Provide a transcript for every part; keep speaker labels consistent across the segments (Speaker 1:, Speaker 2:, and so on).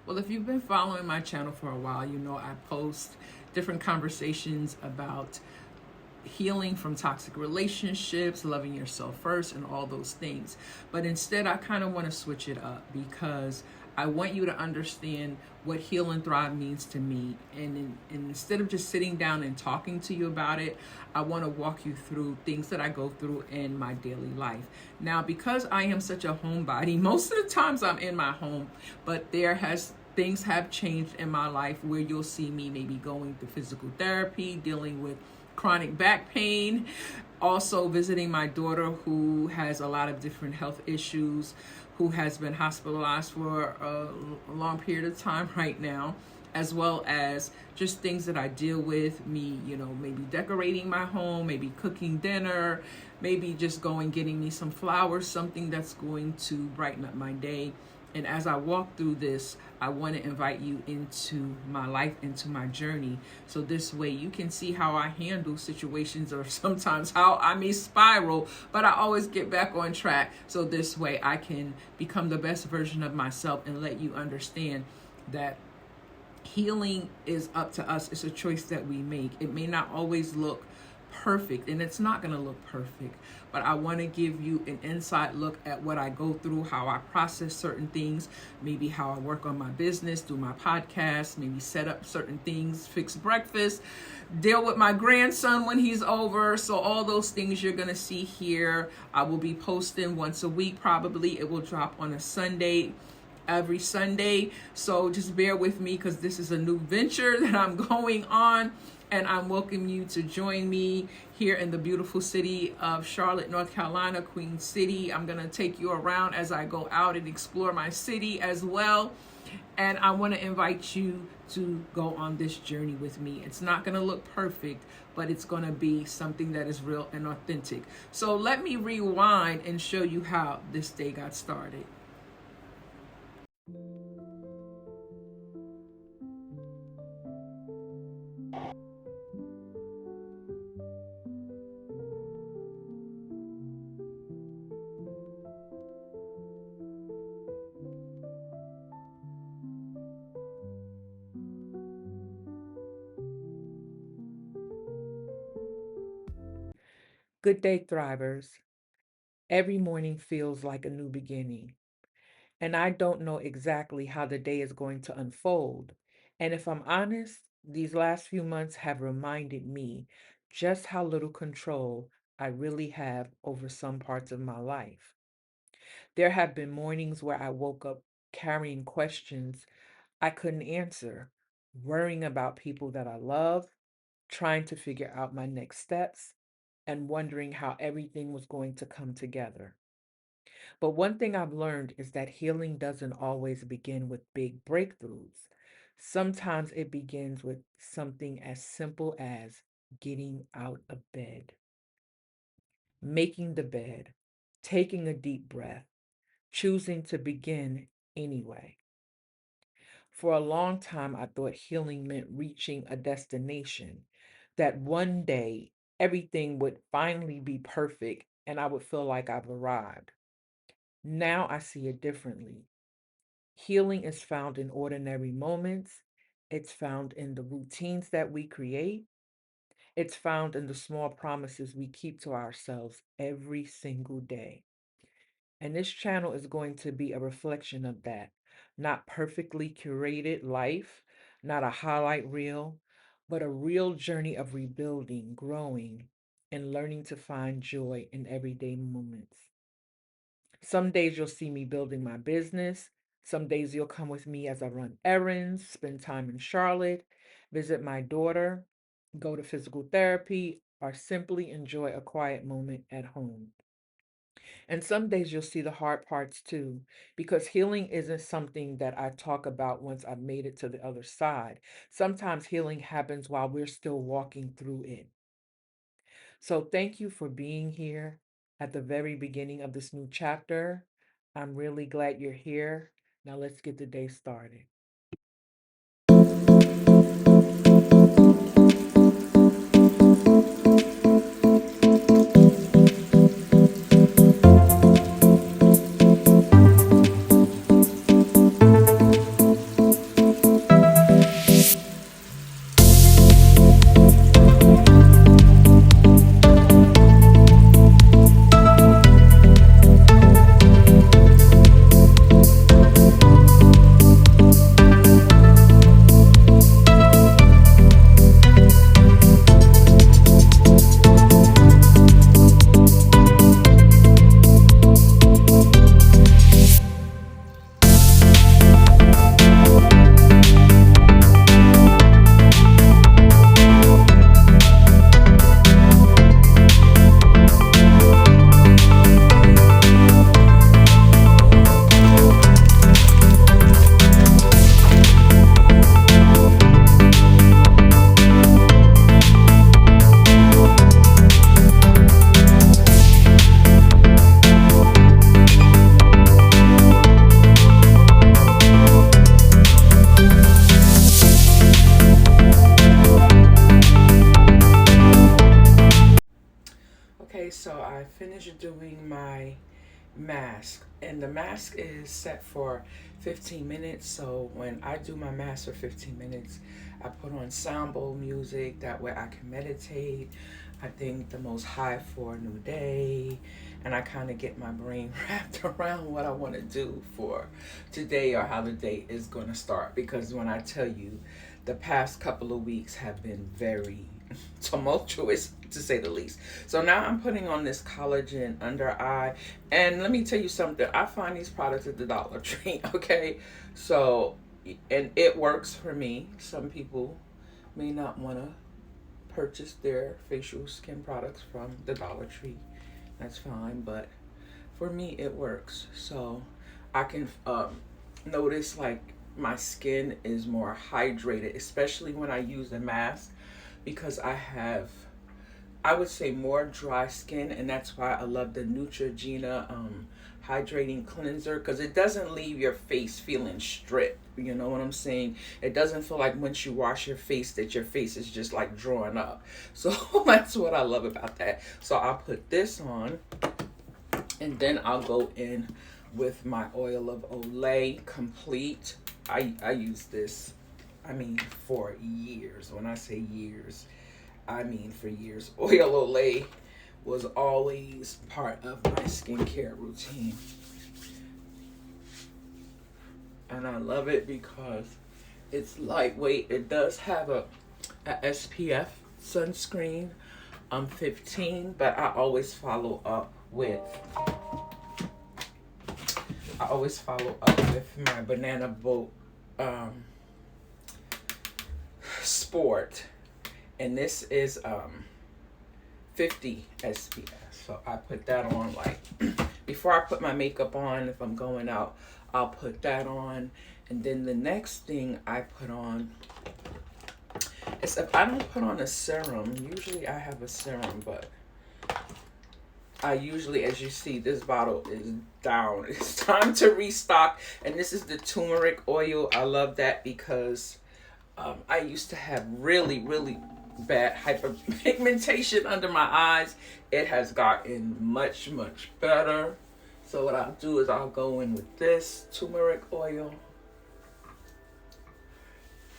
Speaker 1: Well, if you've been following my channel for a while, you know I post different conversations about healing from toxic relationships, loving yourself first, and all those things. But instead, I kind of want to switch it up because I want you to understand what Heal and Thrive means to me. And instead of just sitting down and talking to you about it, I want to walk you through things that I go through in my daily life. Now, because I am such a homebody, most of the times I'm in my home, but things have changed in my life where you'll see me maybe going through physical therapy, dealing with chronic back pain, also visiting my daughter who has a lot of different health issues, who has been hospitalized for a long period of time right now, as well as just things that I deal with, me, maybe decorating my home, maybe cooking dinner, maybe just getting me some flowers, something that's going to brighten up my day. And as I walk through this, I want to invite you into my life, into my journey. So this way you can see how I handle situations or sometimes how I may spiral, but I always get back on track. So this way I can become the best version of myself and let you understand that healing is up to us. It's a choice that we make. It may not always look perfect, and it's not going to look perfect, but I want to give you an inside look at what I go through, how I process certain things, maybe how I work on my business, do my podcast, maybe set up certain things, fix breakfast, deal with my grandson when he's over. So all those things you're going to see here. I will be posting once a week. Probably it will drop on a Sunday, every Sunday. So just bear with me because this is a new venture that I'm going on. And I'm welcoming you to join me here in the beautiful city of Charlotte, North Carolina, Queen City. I'm going to take you around as I go out and explore my city as well. And I want to invite you to go on this journey with me. It's not going to look perfect, but it's going to be something that is real and authentic. So let me rewind and show you how this day got started. Good day, Thrivers. Every morning feels like a new beginning, and I don't know exactly how the day is going to unfold. And if I'm honest, these last few months have reminded me just how little control I really have over some parts of my life. There have been mornings where I woke up carrying questions I couldn't answer, worrying about people that I love, trying to figure out my next steps, and wondering how everything was going to come together. But one thing I've learned is that healing doesn't always begin with big breakthroughs. Sometimes it begins with something as simple as getting out of bed, making the bed, taking a deep breath, choosing to begin anyway. For a long time, I thought healing meant reaching a destination, that one day everything would finally be perfect and I would feel like I've arrived. Now I see it differently. Healing is found in ordinary moments, it's found in the routines that we create, it's found in the small promises we keep to ourselves every single day. And this channel is going to be a reflection of that. Not perfectly curated life, not a highlight reel, but a real journey of rebuilding, growing, and learning to find joy in everyday moments. Some days you'll see me building my business. Some days you'll come with me as I run errands, spend time in Charlotte, visit my daughter, go to physical therapy, or simply enjoy a quiet moment at home. And some days you'll see the hard parts too, because healing isn't something that I talk about once I've made it to the other side. Sometimes healing happens while we're still walking through it. So thank you for being here at the very beginning of this new chapter. I'm really glad you're here. Now let's get the day started. mask, and the mask is set for 15 minutes. So when I do my mask for 15 minutes, I put on sound bowl music. That way I can meditate. I think the most high for a new day, and I kind of get my brain wrapped around what I want to do for today or how the day is going to start. Because when I tell you, the past couple of weeks have been very tumultuous, to say the least. So now I'm putting on this collagen under eye, and let me tell you something. I find these products at the Dollar Tree. Okay, so, and it works for me. Some people may not want to purchase their facial skin products from the Dollar Tree. That's fine, but for me it works. So I can notice like my skin is more hydrated, especially when I use a mask, because I would say more dry skin, and that's why I love the Neutrogena hydrating cleanser, because it doesn't leave your face feeling stripped. You know what I'm saying? It doesn't feel like once you wash your face that your face is just like drawing up. So that's what I love about that. So I'll put this on, and then I'll go in with my oil of Olay Complete. I use this, I mean, for years. When I say years, I mean for years. Oil Olay was always part of my skincare routine. And I love it because it's lightweight. It does have a SPF sunscreen. I'm 15, but I always follow up with my Banana Boat Sport, and this is 50 SPF. So I put that on like before I put my makeup on. If I'm going out, I'll put that on, and then the next thing I put on is, if I don't put on a serum, usually I have a serum, but I usually, as you see, this bottle is down. It's time to restock, and this is the turmeric oil. I love that because I used to have really, really bad hyperpigmentation under my eyes. It has gotten much, much better. So what I'll do is I'll go in with this turmeric oil,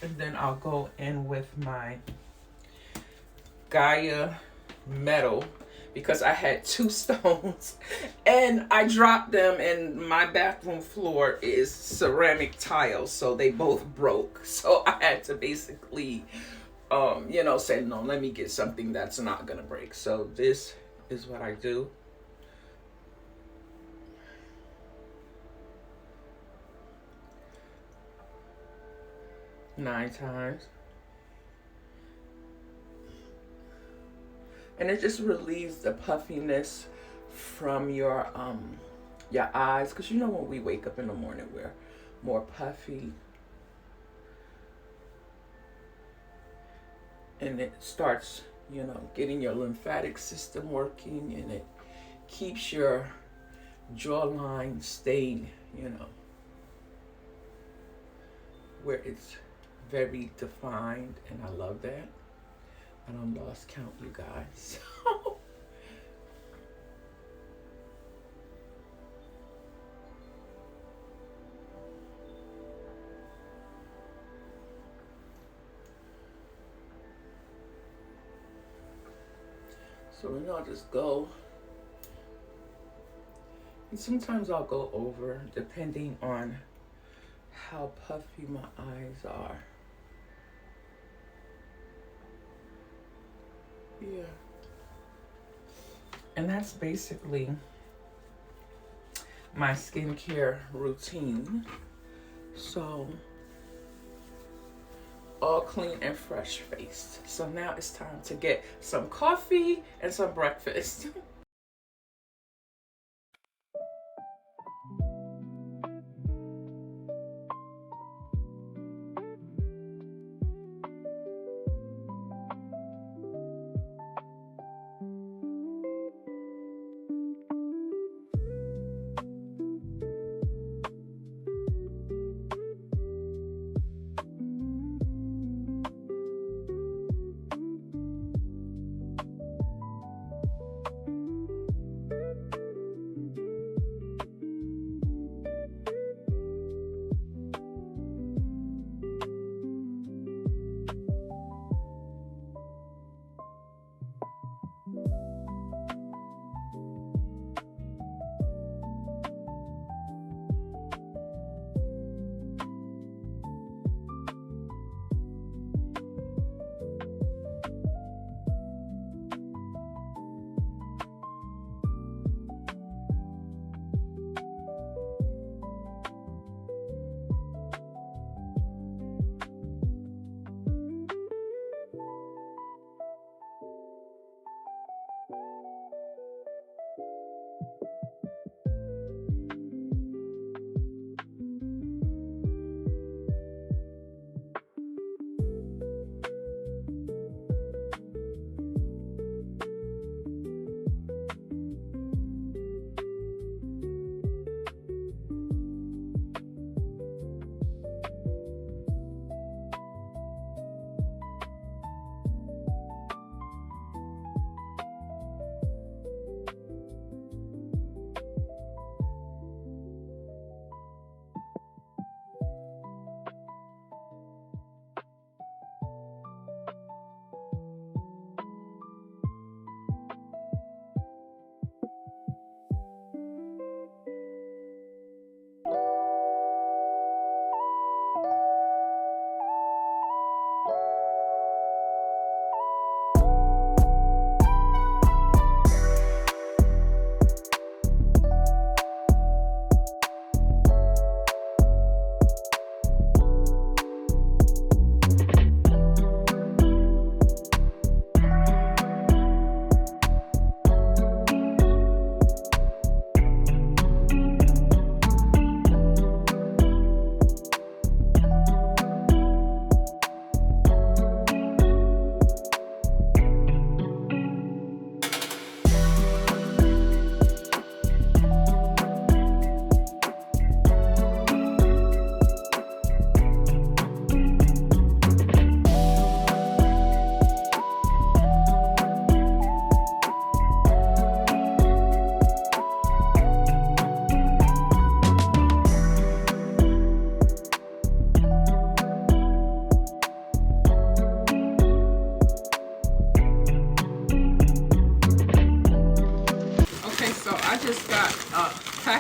Speaker 1: and then I'll go in with my Gaia Metal, because I had 2 stones and I dropped them, and my bathroom floor is ceramic tiles, so they both broke. So I had to basically say, no, let me get something that's not gonna break. So this is what I do. Nine times. And it just relieves the puffiness from your eyes, because you know when we wake up in the morning we're more puffy, and it starts getting your lymphatic system working, and it keeps your jawline staying where it's very defined, and I love that. I don't lost count, you guys. So then I'll just go, and sometimes I'll go over depending on how puffy my eyes are. Yeah. And that's basically my skincare routine. So, all clean and fresh faced. So now it's time to get some coffee and some breakfast.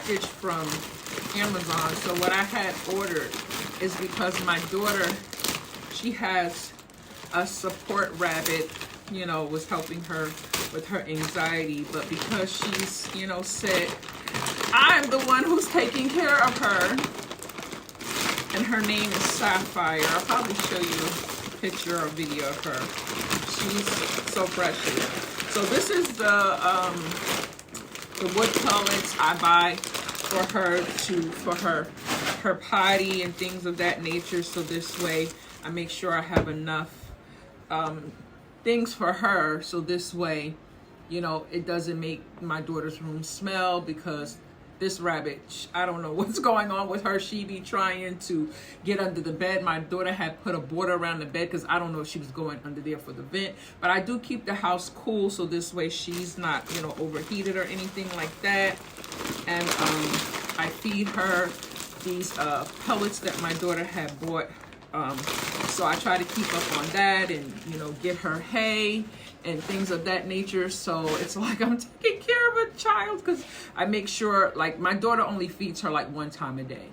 Speaker 1: package from Amazon. So what I had ordered is because my daughter, she has a support rabbit, you know, was helping her with her anxiety. But because she's, you know, sick, I'm the one who's taking care of her. And her name is Sapphire. I'll probably show you a picture or video of her. She's so precious. So this is the wood pellets I buy for her potty and things of that nature. So this way I make sure I have enough things for her. So this way, you know, it doesn't make my daughter's room smell, because this rabbit, I don't know what's going on with her. She be trying to get under the bed. My daughter had put a border around the bed because I don't know if she was going under there for the vent. But I do keep the house cool, so this way she's not, you know, overheated or anything like that. And I feed her these pellets that my daughter had bought. So I try to keep up on that, and, you know, get her hay and things of that nature. So it's like I'm taking care of a child, because I make sure, like, my daughter only feeds her like one time a day.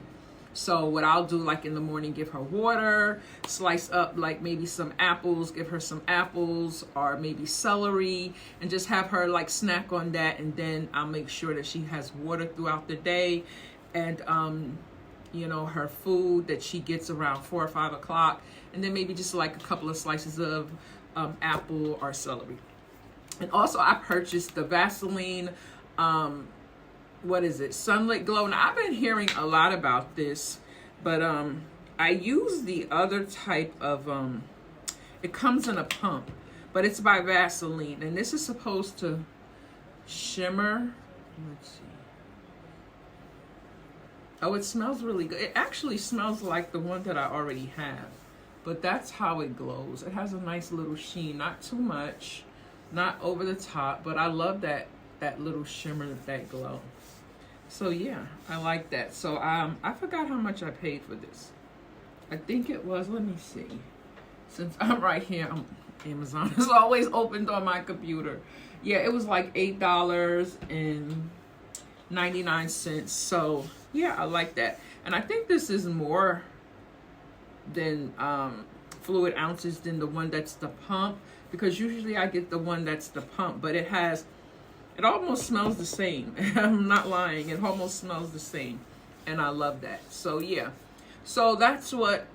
Speaker 1: So what I'll do, like in the morning, give her water, slice up like maybe some apples, give her some apples or maybe celery, and just have her like snack on that. And then I'll make sure that she has water throughout the day. And you know, her food that she gets around 4 or 5 o'clock, and then maybe just like a couple of slices of apple or celery. And also I purchased the Vaseline, what is it, Sunlit Glow. Now I've been hearing a lot about this, but I use the other type of, it comes in a pump, but it's by Vaseline, and this is supposed to shimmer. Let's see. Oh, it smells really good. It actually smells like the one that I already have, but that's how it glows. It has a nice little sheen, not too much, not over the top, but I love that little shimmer, that glow. So yeah, I like that. So I forgot how much I paid for this. I think it was, let me see. Since I'm right here, Amazon is always opened on my computer. Yeah, it was like $8.99. So yeah, I like that. And I think this is more than fluid ounces than the one that's the pump, because usually I get the one that's the pump, but it almost smells the same. I'm not lying, it almost smells the same, and I love that. So yeah, so that's what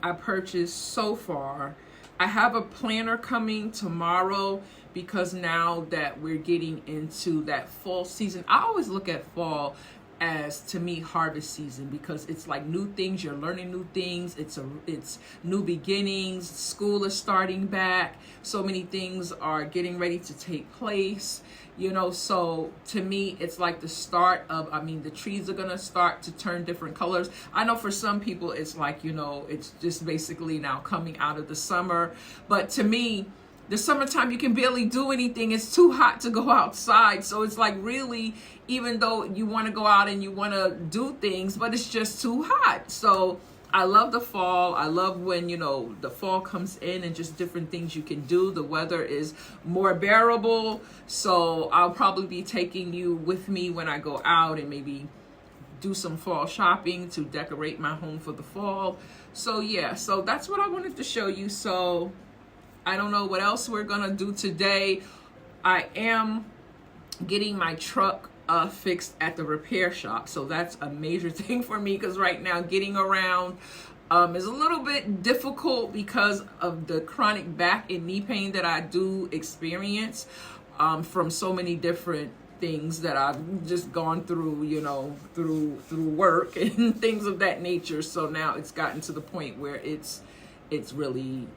Speaker 1: I purchased so far. I have a planner coming tomorrow, because now that we're getting into that fall season, I always look at fall as, to me, harvest season, because it's like new things, you're learning new things, it's new beginnings, school is starting back, so many things are getting ready to take place, you know. So to me, it's like the start of, the trees are gonna start to turn different colors. I know for some people it's like, you know, it's just basically now coming out of the summer, but to me, the summertime, you can barely do anything. It's too hot to go outside. So it's like, really, even though you want to go out and you want to do things, but it's just too hot. So I love the fall. I love when, you know, the fall comes in and just different things you can do. The weather is more bearable. So I'll probably be taking you with me when I go out and maybe do some fall shopping to decorate my home for the fall. So yeah, so that's what I wanted to show you. So I don't know what else we're gonna do today. I am getting my truck fixed at the repair shop, so that's a major thing for me, because right now getting around is a little bit difficult because of the chronic back and knee pain that I do experience from so many different things that I've just gone through, you know, through work and things of that nature. So now it's gotten to the point where it's really,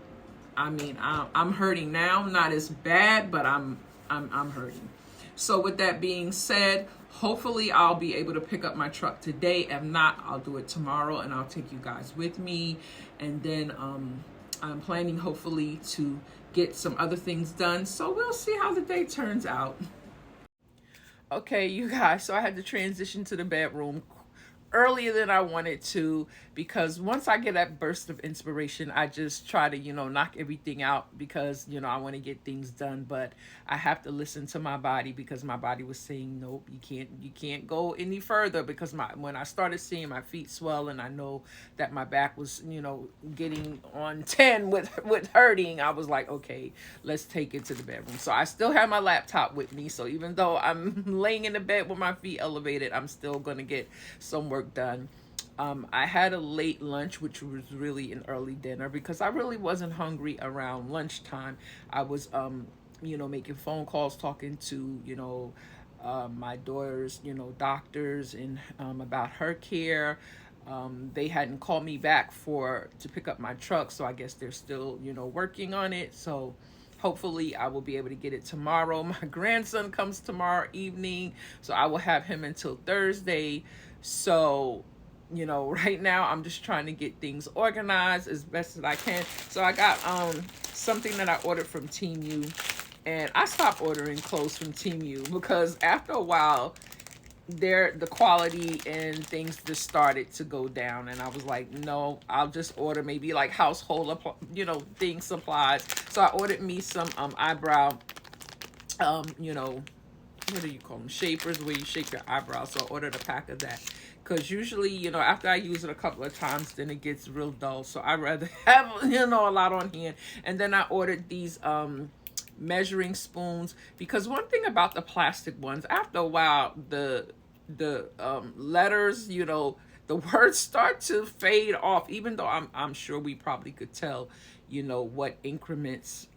Speaker 1: I'm hurting now. Not as bad, but I'm hurting. So with that being said, hopefully I'll be able to pick up my truck today. If not, I'll do it tomorrow, and I'll take you guys with me. And then I'm planning hopefully to get some other things done. So we'll see how the day turns out. Okay, you guys, so I had to transition to the bedroom earlier than I wanted to, because once I get that burst of inspiration, I just try to, knock everything out because, I want to get things done. But I have to listen to my body, because my body was saying, nope, you can't go any further, because when I started seeing my feet swell and I know that my back was, getting on 10 with hurting, I was like, okay, let's take it to the bedroom. So I still have my laptop with me. So even though I'm laying in the bed with my feet elevated, I'm still going to get some work done. I had a late lunch, which was really an early dinner, because I really wasn't hungry around lunchtime. I was, making phone calls, talking to, my daughter's, doctors, and about her care. They hadn't called me back to pick up my truck, so I guess they're still, working on it. So hopefully I will be able to get it tomorrow. My grandson comes tomorrow evening, so I will have him until Thursday. So, right now I'm just trying to get things organized as best as I can. So I got something that I ordered from Temu, and I stopped ordering clothes from Temu because after a while the quality and things just started to go down, and I was like, no, I'll just order maybe like household things, supplies. So I ordered me some eyebrow what do you call them, shapers, where you shape your eyebrows. So I ordered a pack of that, because usually, after I use it a couple of times, then it gets real dull. So I rather have a lot on hand. And then I ordered these measuring spoons, because one thing about the plastic ones, after a while the letters, the words start to fade off, even though I'm sure we probably could tell, what increments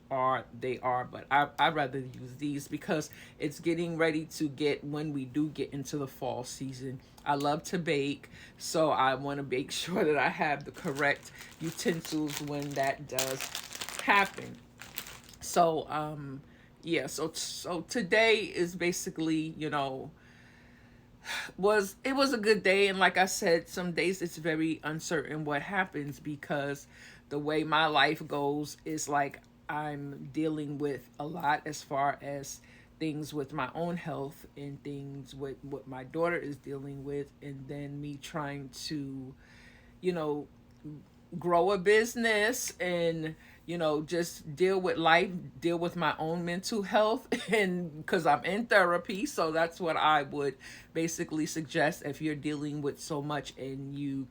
Speaker 1: they are. But I'd rather use these, because it's getting ready to get, when we do get into the fall season, I love to bake, so I want to make sure that I have the correct utensils when that does happen. So yeah, so today is basically, was a good day. And like I said, some days it's very uncertain what happens, because the way my life goes is like I'm dealing with a lot, as far as things with my own health, and things with what my daughter is dealing with, and then me trying to, you know grow a business, and just deal with life, deal with my own mental health, and because I'm in therapy. So that's what I would basically suggest. If you're dealing with so much and you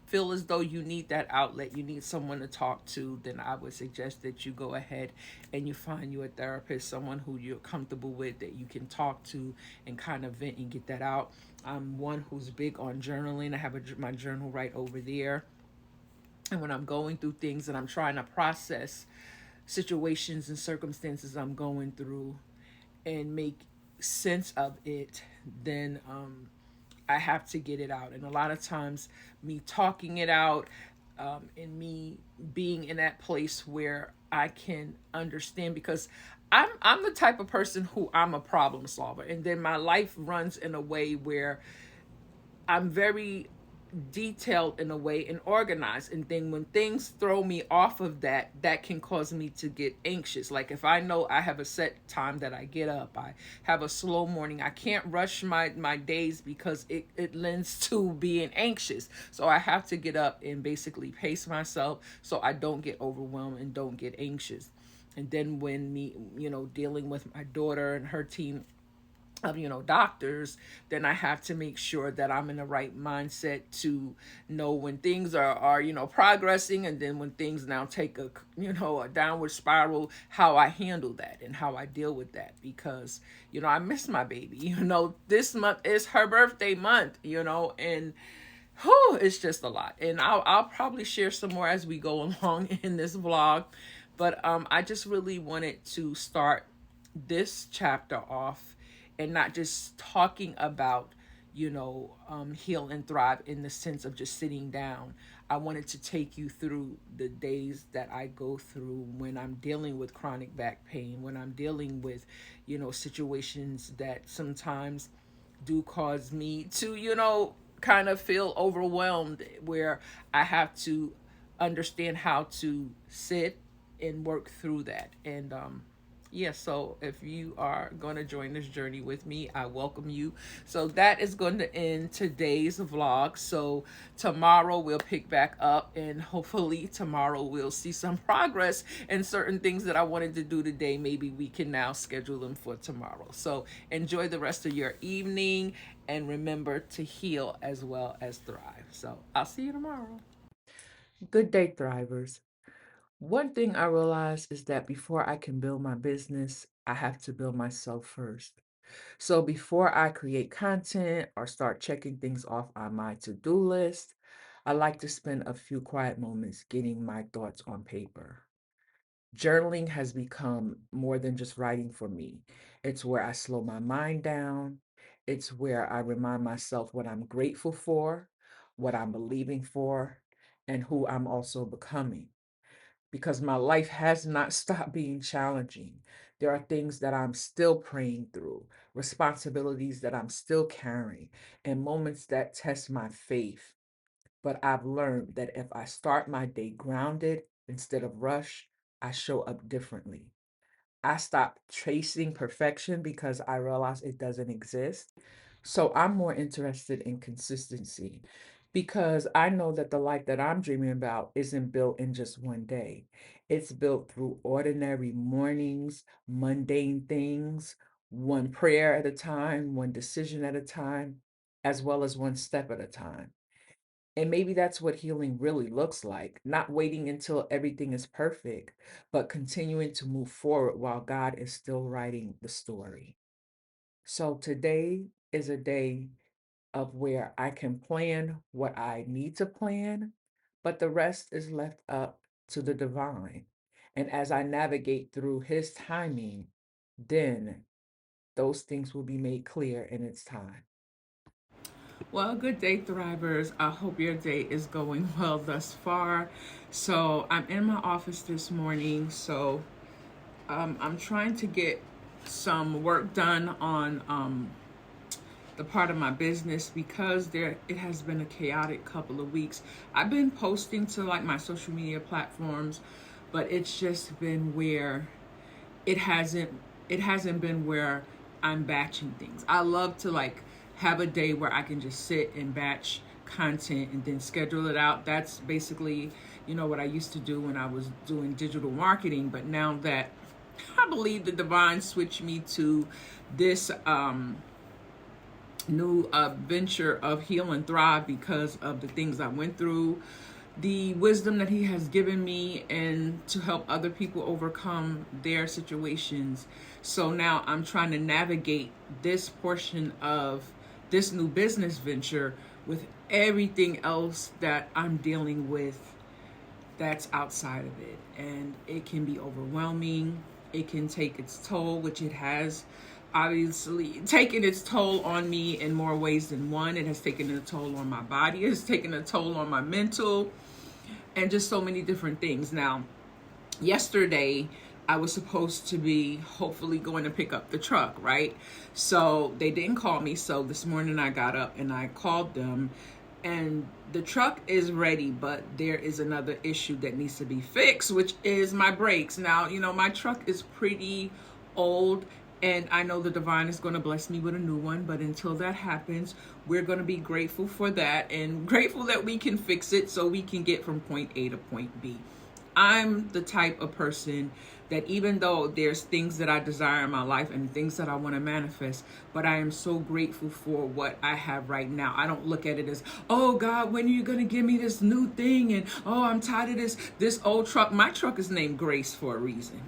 Speaker 1: feel as though you need that outlet, you need someone to talk to, then I would suggest that you go ahead and you find you a therapist, someone who you're comfortable with, that you can talk to and kind of vent and get that out. I'm one who's big on journaling. I have my journal right over there, and when I'm going through things and I'm trying to process situations and circumstances I'm going through and make sense of it, then I have to get it out. And a lot of times, me talking it out, and me being in that place where I can understand, because I'm the type of person who, I'm a problem solver, and then my life runs in a way where I'm very detailed in a way, and organized, and then when things throw me off of that, that can cause me to get anxious. Like if I know I have a set time that I get up, I have a slow morning, I can't rush my days, because it lends to being anxious. So I have to get up and basically pace myself, so I don't get overwhelmed and don't get anxious. And then when me, dealing with my daughter and her team of doctors, then I have to make sure that I'm in the right mindset to know when things are progressing, and then when things now take a downward spiral, how I handle that and how I deal with that. Because I miss my baby. This month is her birthday month, and it's just a lot. And I'll probably share some more as we go along in this vlog. But I just really wanted to start this chapter off, and not just talking about heal and thrive in the sense of just sitting down. I wanted to take you through the days that I go through when I'm dealing with chronic back pain, when I'm dealing with situations that sometimes do cause me to kind of feel overwhelmed, where I have to understand how to sit and work through that. And Yes, so if you are going to join this journey with me, I welcome you. So that is going to end today's vlog. So tomorrow we'll pick back up, and hopefully tomorrow we'll see some progress and certain things that I wanted to do today. Maybe we can now schedule them for tomorrow. So enjoy the rest of your evening, and remember to heal as well as thrive. So I'll see you tomorrow. Good day, Thrivers. One thing I realized is that before I can build my business, I have to build myself first. So before I create content or start checking things off on my to-do list, I like to spend a few quiet moments getting my thoughts on paper. Journaling has become more than just writing for me. It's where I slow my mind down. It's where I remind myself what I'm grateful for, what I'm believing for, and who I'm also becoming, because my life has not stopped being challenging. There are things that I'm still praying through, responsibilities that I'm still carrying, and moments that test my faith. But I've learned that if I start my day grounded instead of rush, I show up differently. I stopped chasing perfection because I realized it doesn't exist. So I'm more interested in consistency because I know that the life that I'm dreaming about isn't built in just one day. It's built through ordinary mornings, mundane things, one prayer at a time, one decision at a time, as well as one step at a time. And maybe that's what healing really looks like, not waiting until everything is perfect, but continuing to move forward while God is still writing the story. So today is a day of where I can plan what I need to plan, but the rest is left up to the divine. And as I navigate through his timing, then those things will be made clear in its time. Well, good day, Thrivers. I hope your day is going well thus far. So, I'm in my office this morning. So, I'm trying to get some work done on the part of my business because it has been a chaotic couple of weeks. I've been posting to like my social media platforms, but it's just been where it hasn't it hasn't been where I'm batching things. I love to like have a day where I can just sit and batch content and then schedule it out. That's basically, what I used to do when I was doing digital marketing, but now that I believe the divine switched me to this new venture of heal and thrive because of the things I went through, the wisdom that he has given me, and to help other people overcome their situations. So now I'm trying to navigate this portion of this new business venture with everything else that I'm dealing with that's outside of it. And it can be overwhelming. It can take its toll, which it has obviously taken its toll on me in more ways than one. It has taken a toll on my body. It has taken a toll on my mental, and just so many different things. Now, yesterday, I was supposed to be hopefully going to pick up the truck, right? So they didn't call me. So this morning I got up and I called them, and the truck is ready, but there is another issue that needs to be fixed, which is my brakes. Now, my truck is pretty old, and I know the divine is going to bless me with a new one, but until that happens, we're going to be grateful for that and grateful that we can fix it so we can get from point A to point B. I'm the type of person that even though there's things that I desire in my life and things that I want to manifest, but I am so grateful for what I have right now. I don't look at it as, oh God, when are you going to give me this new thing? And oh, I'm tired of this old truck. My truck is named Grace for a reason.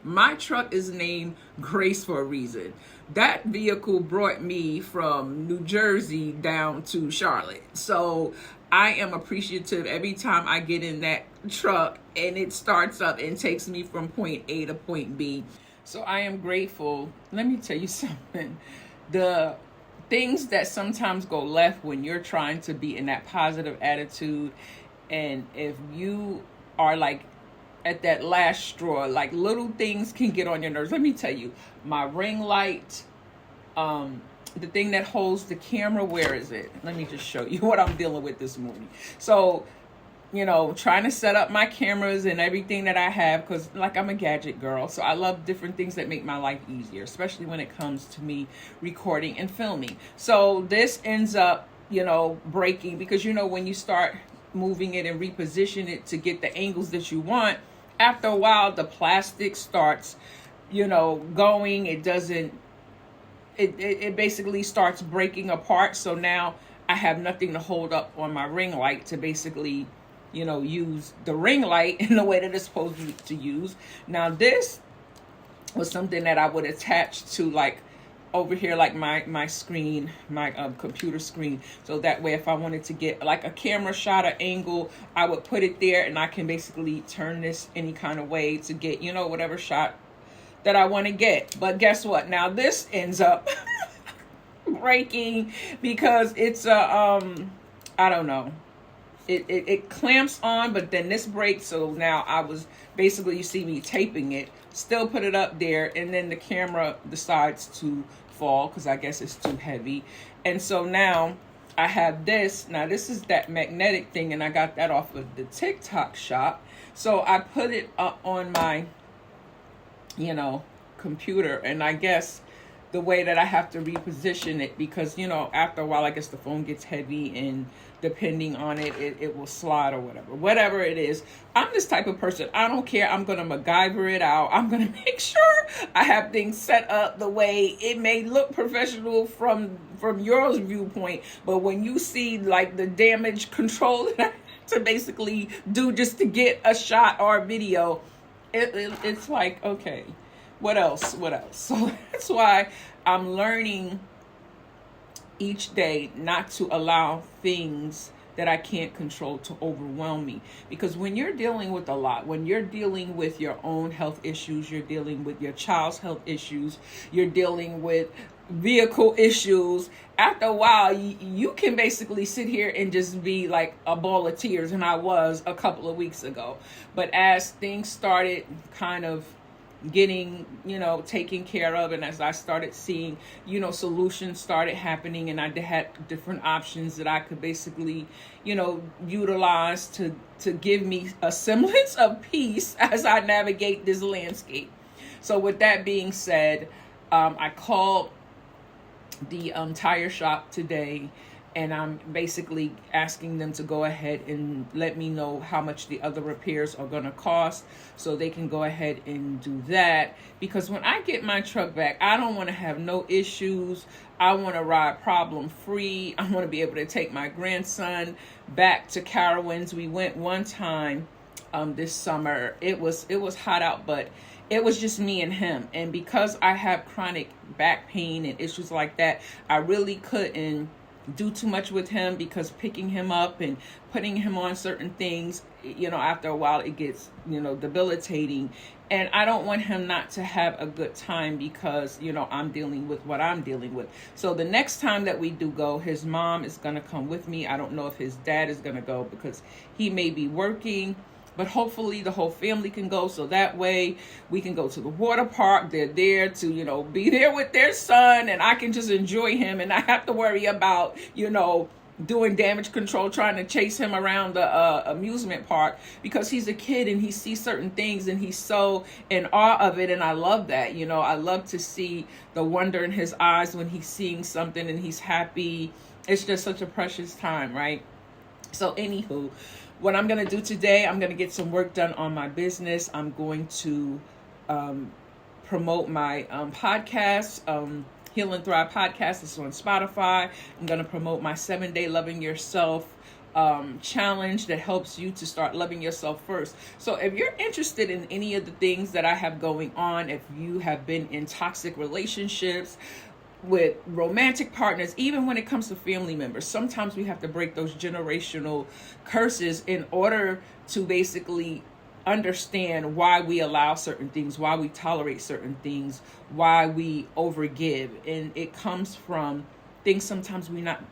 Speaker 1: My truck is named Grace for a reason. That vehicle brought me from New Jersey down to Charlotte. So I am appreciative every time I get in that truck and it starts up and takes me from point A to point B. So I am grateful. Let me tell you something. The things that sometimes go left when you're trying to be in that positive attitude, and if you are like at that last straw, like little things can get on your nerves. Let me tell you, my ring light, the thing that holds the camera, where is it? Let me just show you what I'm dealing with this morning. So trying to set up my cameras and everything that I have, because like I'm a gadget girl, so I love different things that make my life easier, especially when it comes to me recording and filming. So this ends up breaking, because when you start moving it and reposition it to get the angles that you want, after a while the plastic starts going. It doesn't, it basically starts breaking apart. So now I have nothing to hold up on my ring light to basically use the ring light in the way that it's supposed to use. Now this was something that I would attach to like over here, like my screen, my computer screen, so that way if I wanted to get like a camera shot or angle, I would put it there and I can basically turn this any kind of way to get whatever shot that I want to get. But guess what? Now this ends up breaking because it's a I don't know, it clamps on, but then this breaks. So now I was basically, you see me taping it, still put it up there, and then the camera decides to fall because I guess it's too heavy. And so now I have this. Now this is that magnetic thing, and I got that off of the TikTok shop. So I put it up on my computer, and I guess the way that I have to reposition it, because after a while I guess the phone gets heavy, and depending on it will slide or whatever it is. I'm this type of person, I don't care, I'm gonna MacGyver it out. I'm gonna make sure I have things set up the way it may look professional from your viewpoint, but when you see like the damage control that I have to basically do just to get a shot or a video, it's like, okay, what else? So that's why I'm learning each day not to allow things that I can't control to overwhelm me. Because when you're dealing with a lot, when you're dealing with your own health issues, you're dealing with your child's health issues, you're dealing with vehicle issues, after a while you can basically sit here and just be like a ball of tears, and I was a couple of weeks ago. But as things started kind of getting taken care of, and as I started seeing solutions started happening, and I had different options that I could basically utilize to give me a semblance of peace as I navigate this landscape. So with that being said, I called the tire shop today, and I'm basically asking them to go ahead and let me know how much the other repairs are going to cost, so they can go ahead and do that. Because when I get my truck back, I don't want to have no issues. I want to ride problem free. I want to be able to take my grandson back to Carowinds. We went one time this summer. It was hot out, but it was just me and him. And because I have chronic back pain and issues like that, I really couldn't do too much with him, because picking him up and putting him on certain things, after a while it gets, debilitating. And I don't want him not to have a good time because, I'm dealing with what I'm dealing with. So the next time that we do go, his mom is going to come with me. I don't know if his dad is going to go because he may be working. But hopefully the whole family can go, so that way we can go to the water park. They're there to, be there with their son, and I can just enjoy him and not have to worry about, doing damage control, trying to chase him around the amusement park, because he's a kid and he sees certain things and he's so in awe of it. And I love that. I love to see the wonder in his eyes when he's seeing something and he's happy. It's just such a precious time, right? So anywho, what I'm going to do today, I'm going to get some work done on my business. I'm going to promote my podcast, Heal and Thrive podcast. It's on Spotify. I'm going to promote my 7-day Loving Yourself challenge that helps you to start loving yourself first. So if you're interested in any of the things that I have going on, if you have been in toxic relationships, with romantic partners, even when it comes to family members, sometimes we have to break those generational curses in order to basically understand why we allow certain things, why we tolerate certain things, why we overgive. And it comes from things sometimes we're not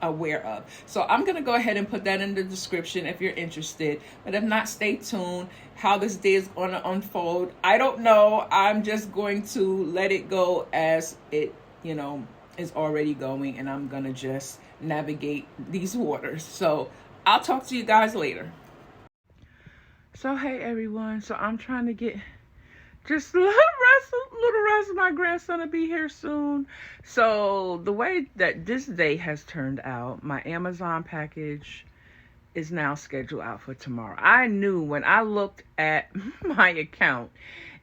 Speaker 1: aware of. So I'm going to go ahead and put that in the description if you're interested. But if not, stay tuned. How this day is going to unfold, I don't know. I'm just going to let it go as it is already going, and I'm gonna just navigate these waters. So I'll talk to you guys later. So hey everyone, so I'm trying to get just a little rest. My grandson will be here soon. So the way that this day has turned out, my Amazon package is now scheduled out for tomorrow. I knew when I looked at my account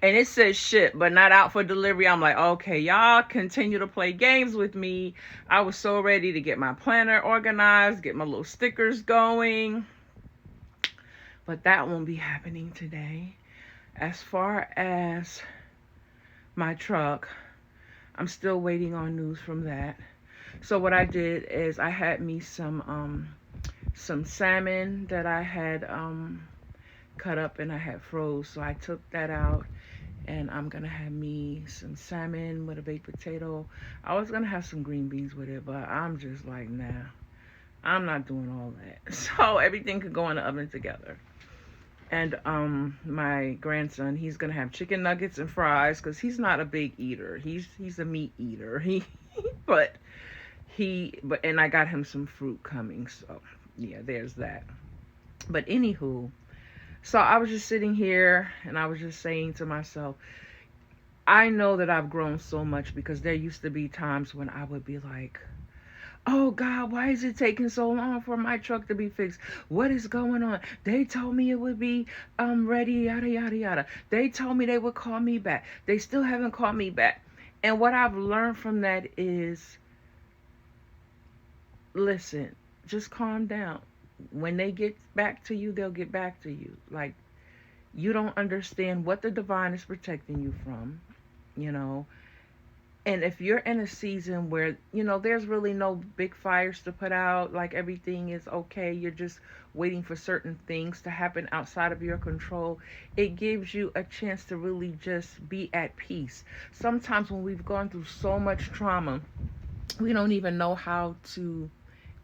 Speaker 1: and it says ship but not out for delivery. I'm like, okay, y'all continue to play games with me. I was so ready to get my planner organized, get my little stickers going. But that won't be happening today. As far as my truck, I'm still waiting on news from that. So what I did is I had me some salmon that I had cut up and I had froze. So I took that out and I'm gonna have me some salmon with a baked potato. I was gonna have some green beans with it, but I'm just like, nah, I'm not doing all that. So everything could go in the oven together. And my grandson, he's gonna have chicken nuggets and fries because he's not a big eater. He's a meat eater. But and I got him some fruit coming. So yeah, there's that. But anywho, so I was just sitting here and I was just saying to myself, I know that I've grown so much because there used to be times when I would be like, oh God, why is it taking so long for my truck to be fixed? What is going on? They told me it would be ready, yada yada yada. They told me they would call me back. They still haven't called me back. And what I've learned from that is, listen, just calm down. When they get back to you, they'll get back to you. Like, you don't understand what the divine is protecting you from, you know. And if you're in a season where, there's really no big fires to put out, like everything is okay, you're just waiting for certain things to happen outside of your control, it gives you a chance to really just be at peace. Sometimes when we've gone through so much trauma, we don't even know how to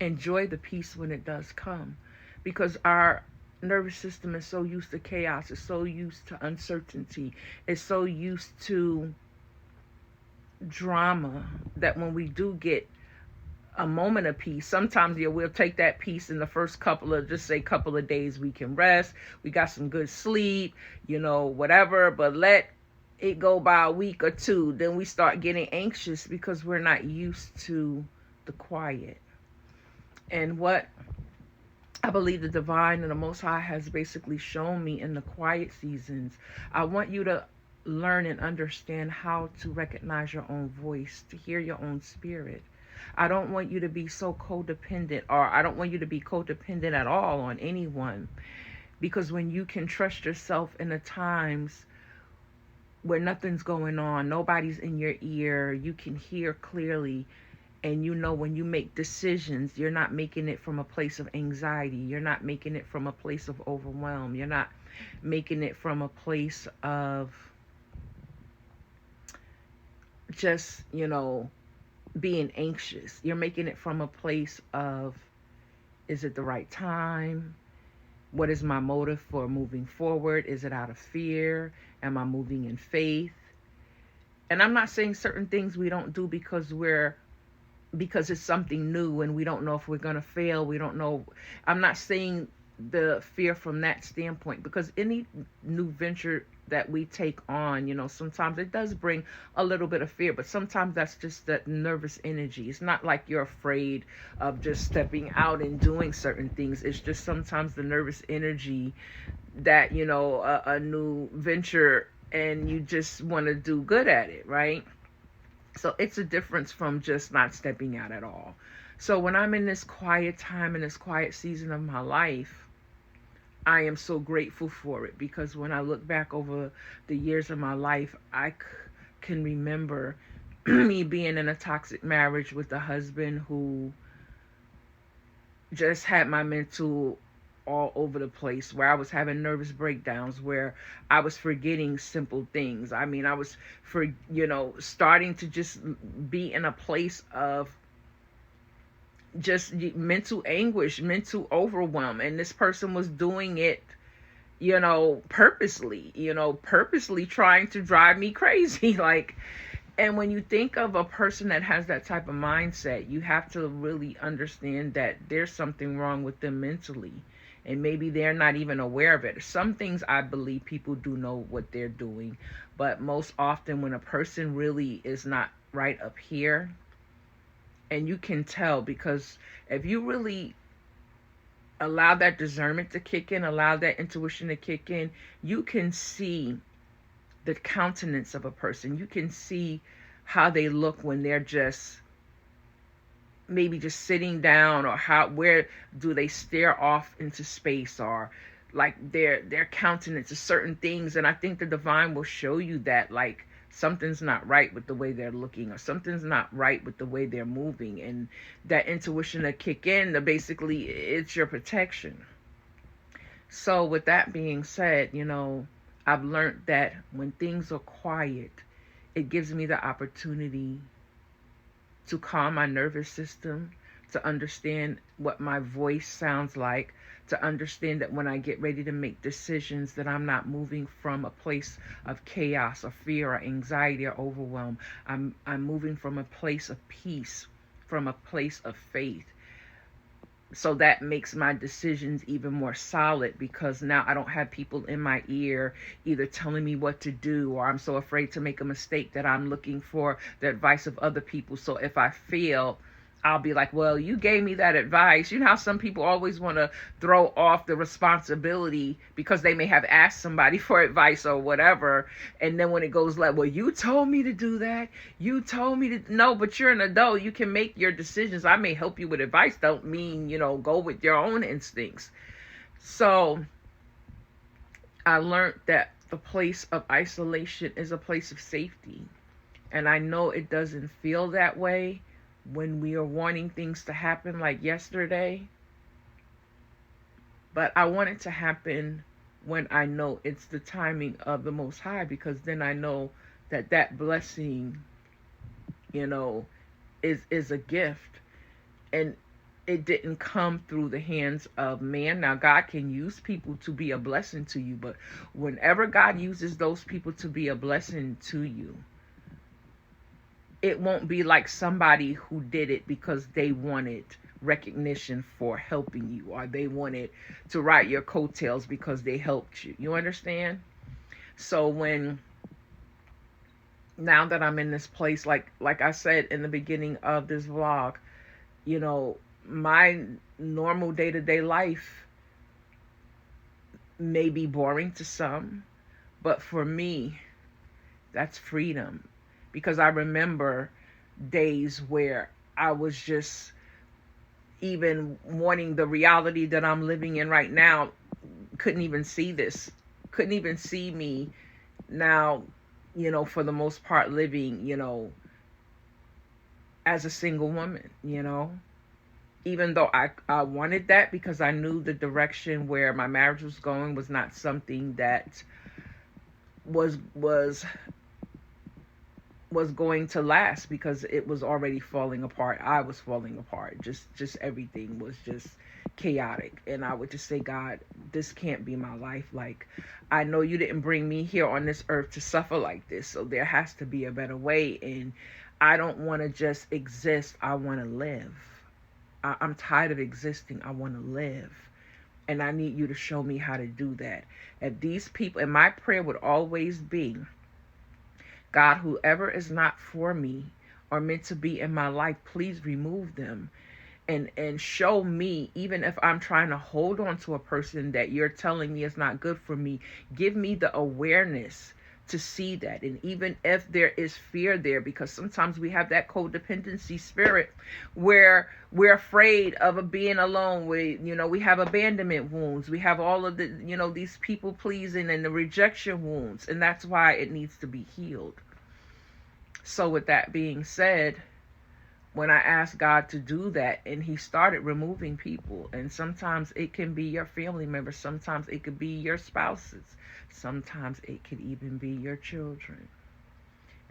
Speaker 1: enjoy the peace when it does come, because our nervous system is so used to chaos, it's so used to uncertainty, it's so used to drama, that when we do get a moment of peace, sometimes we'll take that peace in the first couple of days. We can rest, we got some good sleep, whatever, but let it go by a week or two, then we start getting anxious because we're not used to the quiet. And what I believe the divine and the Most High has basically shown me in the quiet seasons, I want you to learn and understand how to recognize your own voice, to hear your own spirit. I don't want you to be so codependent, or I don't want you to be codependent at all on anyone, because when you can trust yourself in the times where nothing's going on, nobody's in your ear, you can hear clearly, and when you make decisions, you're not making it from a place of anxiety, you're not making it from a place of overwhelm, you're not making it from a place of just, being anxious. You're making it from a place of, is it the right time? What is my motive for moving forward? Is it out of fear? Am I moving in faith? And I'm not saying certain things we don't do because it's something new and we don't know if we're going to fail. We don't know. I'm not saying the fear from that standpoint, because any new venture that we take on, sometimes it does bring a little bit of fear, but sometimes that's just that nervous energy. It's not like you're afraid of just stepping out and doing certain things. It's just sometimes the nervous energy that, a new venture, and you just want to do good at it, right? So it's a difference from just not stepping out at all. So when I'm in this quiet time, in this quiet season of my life, I am so grateful for it, because when I look back over the years of my life, I can remember me being in a toxic marriage with a husband who just had my mental all over the place, where I was having nervous breakdowns, where I was forgetting simple things. I mean, I was starting to just be in a place of just mental anguish, mental overwhelm, and this person was doing it, purposely trying to drive me crazy. And when you think of a person that has that type of mindset, you have to really understand that there's something wrong with them mentally. and maybe they're not even aware of it. Some things I believe people do know what they're doing, but most often when a person really is not right up here, and you can tell, because if you really allow that discernment to kick in, allow that intuition to kick in, you can see the countenance of a person. You can see how they look when they're just maybe just sitting down, or how, where do they stare off into space, or like their countenance is certain things. And I think the divine will show you that, like, something's not right with the way they're looking, or something's not right with the way they're moving, and that intuition to kick in, that basically it's your protection. So with that being said, I've learned that when things are quiet, it gives me the opportunity to calm my nervous system, to understand what my voice sounds like, to understand that when I get ready to make decisions, that I'm not moving from a place of chaos or fear or anxiety or overwhelm. I'm moving from a place of peace, from a place of faith. So that makes my decisions even more solid, because now I don't have people in my ear either telling me what to do, or I'm so afraid to make a mistake that I'm looking for the advice of other people. So if I fail, I'll be like, well, you gave me that advice. You know how some people always want to throw off the responsibility because they may have asked somebody for advice or whatever. And then when it goes like, well, you told me to do that. You told me to. No, but you're an adult. You can make your decisions. I may help you with advice. Don't mean, go with your own instincts. So I learned that the place of isolation is a place of safety. And I know it doesn't feel that way when we are wanting things to happen like yesterday. But I want it to happen when I know it's the timing of the Most High, because then I know that blessing, is a gift. And it didn't come through the hands of man. Now, God can use people to be a blessing to you, but whenever God uses those people to be a blessing to you, it won't be like somebody who did it because they wanted recognition for helping you, or they wanted to ride your coattails because they helped you. You understand? So now that I'm in this place, like I said in the beginning of this vlog, my normal day-to-day life may be boring to some, but for me, that's freedom. Because I remember days where I was just even wanting the reality that I'm living in right now, couldn't even see this, couldn't even see me now, for the most part living, as a single woman, even though I wanted that, because I knew the direction where my marriage was going was not something that was going to last, because it was already falling apart. I was falling apart. Just everything was just chaotic. And I would just say, God, this can't be my life. Like, I know you didn't bring me here on this earth to suffer like this. So there has to be a better way. And I don't want to just exist. I want to live. I'm tired of existing. I want to live. And I need you to show me how to do that. And these people, and my prayer would always be, God, whoever is not for me or meant to be in my life, please remove them. And show me, even if I'm trying to hold on to a person that you're telling me is not good for me, give me the awareness to see that. And even if there is fear there, because sometimes we have that codependency spirit where we're afraid of being alone. We have abandonment wounds. We have all of the, these people pleasing and the rejection wounds. And that's why it needs to be healed. So with that being said, when I asked God to do that, and he started removing people, and sometimes it can be your family members, sometimes it could be your spouses, sometimes it could even be your children.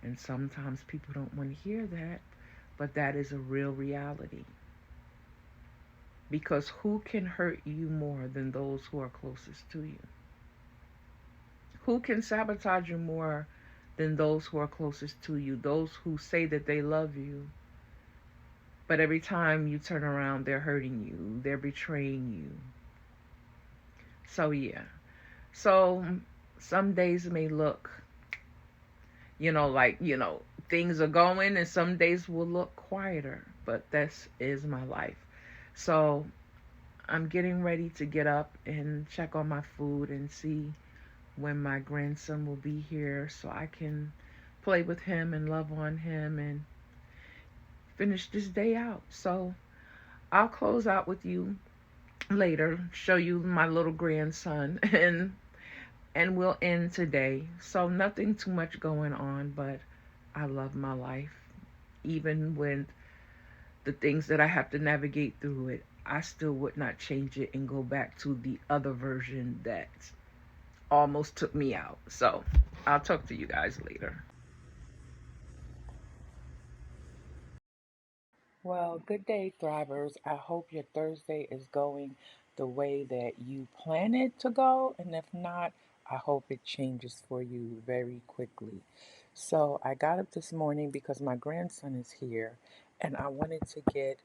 Speaker 1: And sometimes people don't want to hear that, but that is a real reality. Because who can hurt you more than those who are closest to you? Who can sabotage you more than those who are closest to you? Those who say that they love you, but every time you turn around, they're hurting you, they're betraying you. So yeah. So some days may look, like, things are going, and some days will look quieter, but this is my life. So I'm getting ready to get up and check on my food and see when my grandson will be here so I can play with him and love on him and finish this day out. So I'll close out with you later, show you my little grandson, and we'll end today. So nothing too much going on, but I love my life. Even when the things that I have to navigate through it, I still would not change it and go back to the other version that almost took me out. So I'll talk to you guys later. Well, good day, Thrivers. I hope your Thursday is going the way that you plan it to go. And if not, I hope it changes for you very quickly. So I got up this morning because my grandson is here and I wanted to get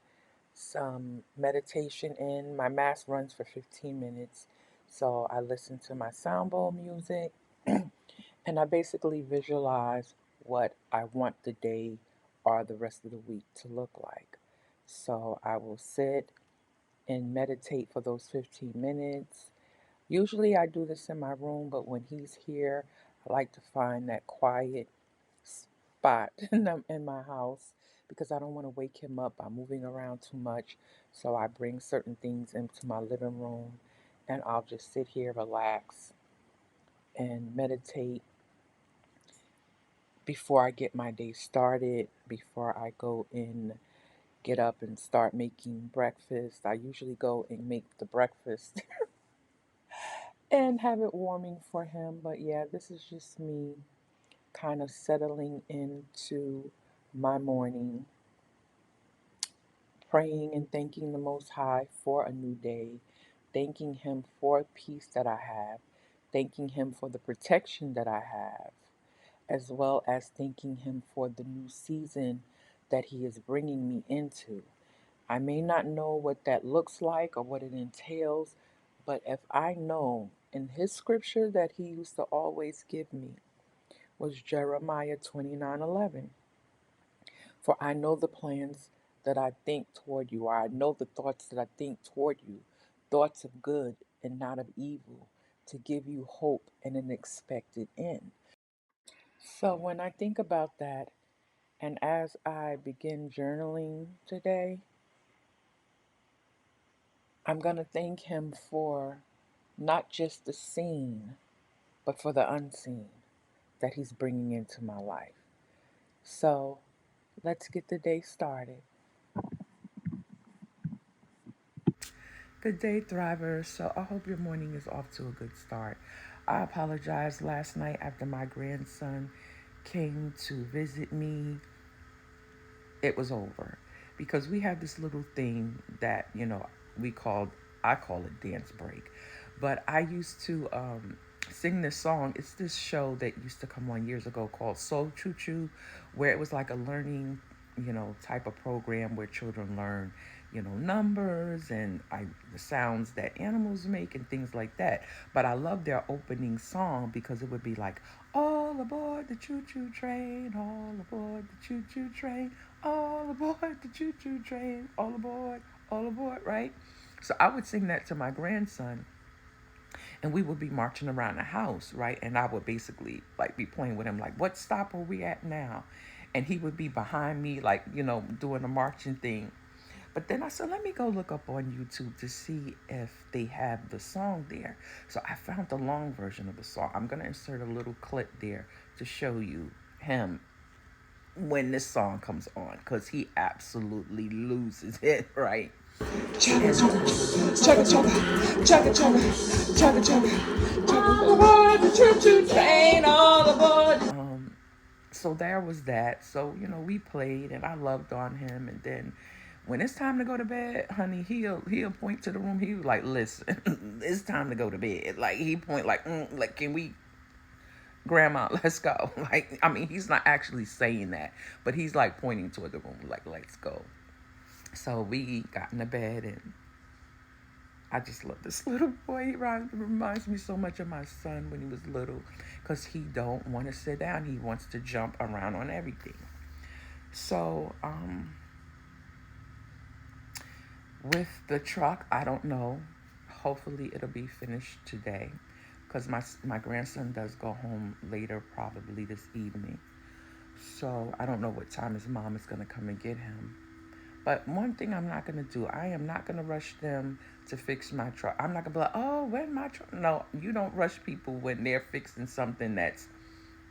Speaker 1: some meditation in. My mass runs for 15 minutes. So I listen to my sound bowl music and I basically visualize what I want the day or the rest of the week to look like. So I will sit and meditate for those 15 minutes. Usually I do this in my room, but when he's here, I like to find that quiet spot in my house because I don't want to wake him up by moving around too much. So I bring certain things into my living room and I'll just sit here, relax, and meditate before I get my day started, before I go and get up and start making breakfast. I usually go and make the breakfast and have it warming for him. But yeah, this is just me kind of settling into my morning, praying and thanking the Most High for a new day, thanking Him for peace that I have, thanking Him for the protection that I have, as well as thanking Him for the new season that He is bringing me into. I may not know what that looks like or what it entails, but if I know in His scripture that He used to always give me was Jeremiah 29:11. For I know the plans that I think toward you, or I know the thoughts that I think toward you, thoughts of good and not of evil, to give you hope and an expected end. So when I think about that, and as I begin journaling today, I'm going to thank Him for not just the seen, but for the unseen that He's bringing into my life. So let's get the day started. Good day, Thrivers. So I hope your morning is off to a good start. I apologize last night after my grandson came to visit me. It was over because we have this little thing that we called I call it dance break, but I used to sing this song. It's this show that used to come on years ago called Soul Choo Choo, where it was like a learning type of program where children learn numbers and the sounds that animals make and things like that. But I love their opening song because it would be like, all aboard the choo choo train, all aboard the choo choo train, all aboard the choo choo train, all aboard, right? So I would sing that to my grandson and we would be marching around the house, right? And I would basically like be playing with him, like, what stop are we at now? And he would be behind me, like, doing the marching thing. But then I said, let me go look up on YouTube to see if they have the song there. So I found the long version of the song. I'm going to insert a little clip there to show you him when this song comes on because he absolutely loses it, right? Chugga, chugga, chugga, chugga, chugga, chugga, chugga, chugga, all aboard the choo-choo train, all aboard. So there was that. So we played, and I loved on him. And then when it's time to go to bed, honey, he'll point to the room. He was like, "Listen, it's time to go to bed." Like he point like, "Can we, Grandma, let's go." Like I mean, he's not actually saying that, but he's like pointing toward the room, like, "Let's go." So we got in the bed and I just love this little boy. He reminds me so much of my son when he was little, because he don't want to sit down. He wants to jump around on everything. So, with the truck, I don't know. Hopefully, it'll be finished today, because my grandson does go home later, probably this evening. So I don't know what time his mom is gonna come and get him. But one thing I'm not gonna do, I am not gonna rush them to fix my truck. I'm not gonna be like, oh, when my truck? No, you don't rush people when they're fixing something that's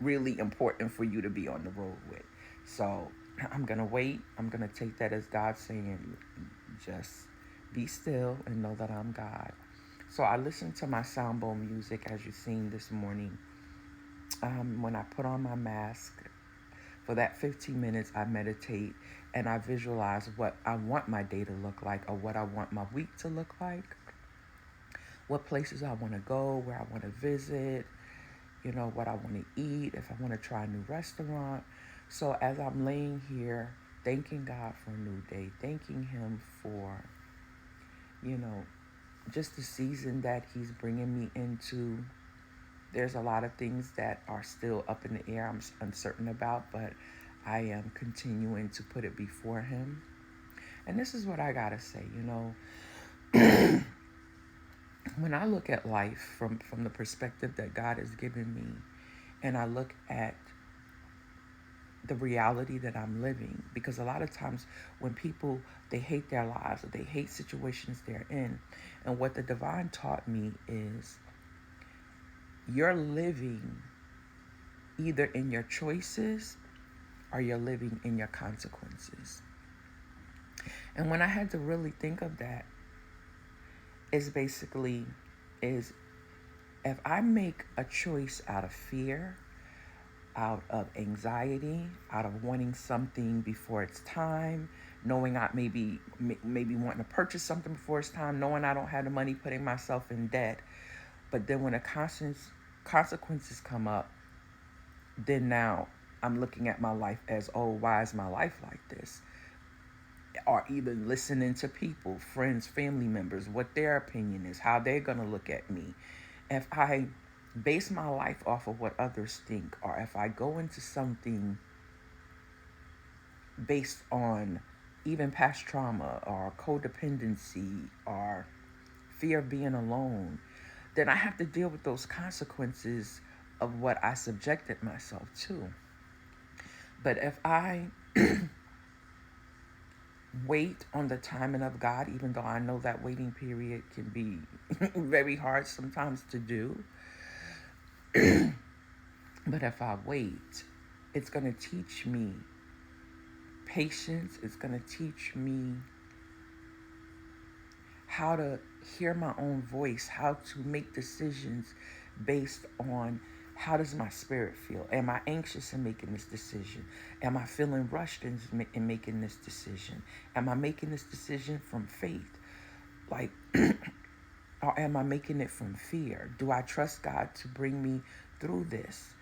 Speaker 1: really important for you to be on the road with. So I'm gonna wait. I'm gonna take that as God saying, just be still and know that I'm God. So I listened to my soundbowl music, as you've seen this morning. When I put on my mask, for that 15 minutes, I meditate and I visualize what I want my day to look like, or what I want my week to look like, what places I want to go, where I want to visit, what I want to eat, if I want to try a new restaurant. So as I'm laying here, thanking God for a new day, thanking Him for, just the season that He's bringing me into. There's a lot of things that are still up in the air, I'm uncertain about, but I am continuing to put it before Him. And this is what I gotta say, when I look at life from the perspective that God has given me, and I look at the reality that I'm living, because a lot of times when people, they hate their lives, or they hate situations they're in, and what the divine taught me is, you're living either in your choices or you're living in your consequences. And when I had to really think of that, is basically, is if I make a choice out of fear, out of anxiety, out of wanting something before it's time, knowing I maybe wanting to purchase something before it's time, knowing I don't have the money, putting myself in debt, but then when the consequences come up, then now I'm looking at my life as, oh, why is my life like this? Or even listening to people, friends, family members, what their opinion is, how they're going to look at me. If I base my life off of what others think, or if I go into something based on even past trauma or codependency or fear of being alone, then I have to deal with those consequences of what I subjected myself to. But if I wait on the timing of God, even though I know that waiting period can be very hard sometimes to do, but if I wait, it's going to teach me patience. It's going to teach me how to hear my own voice, how to make decisions based on, how does my spirit feel? Am I anxious in making this decision? Am I feeling rushed in making this decision? Am I making this decision from faith? Like, or am I making it from fear? Do I trust God to bring me through this?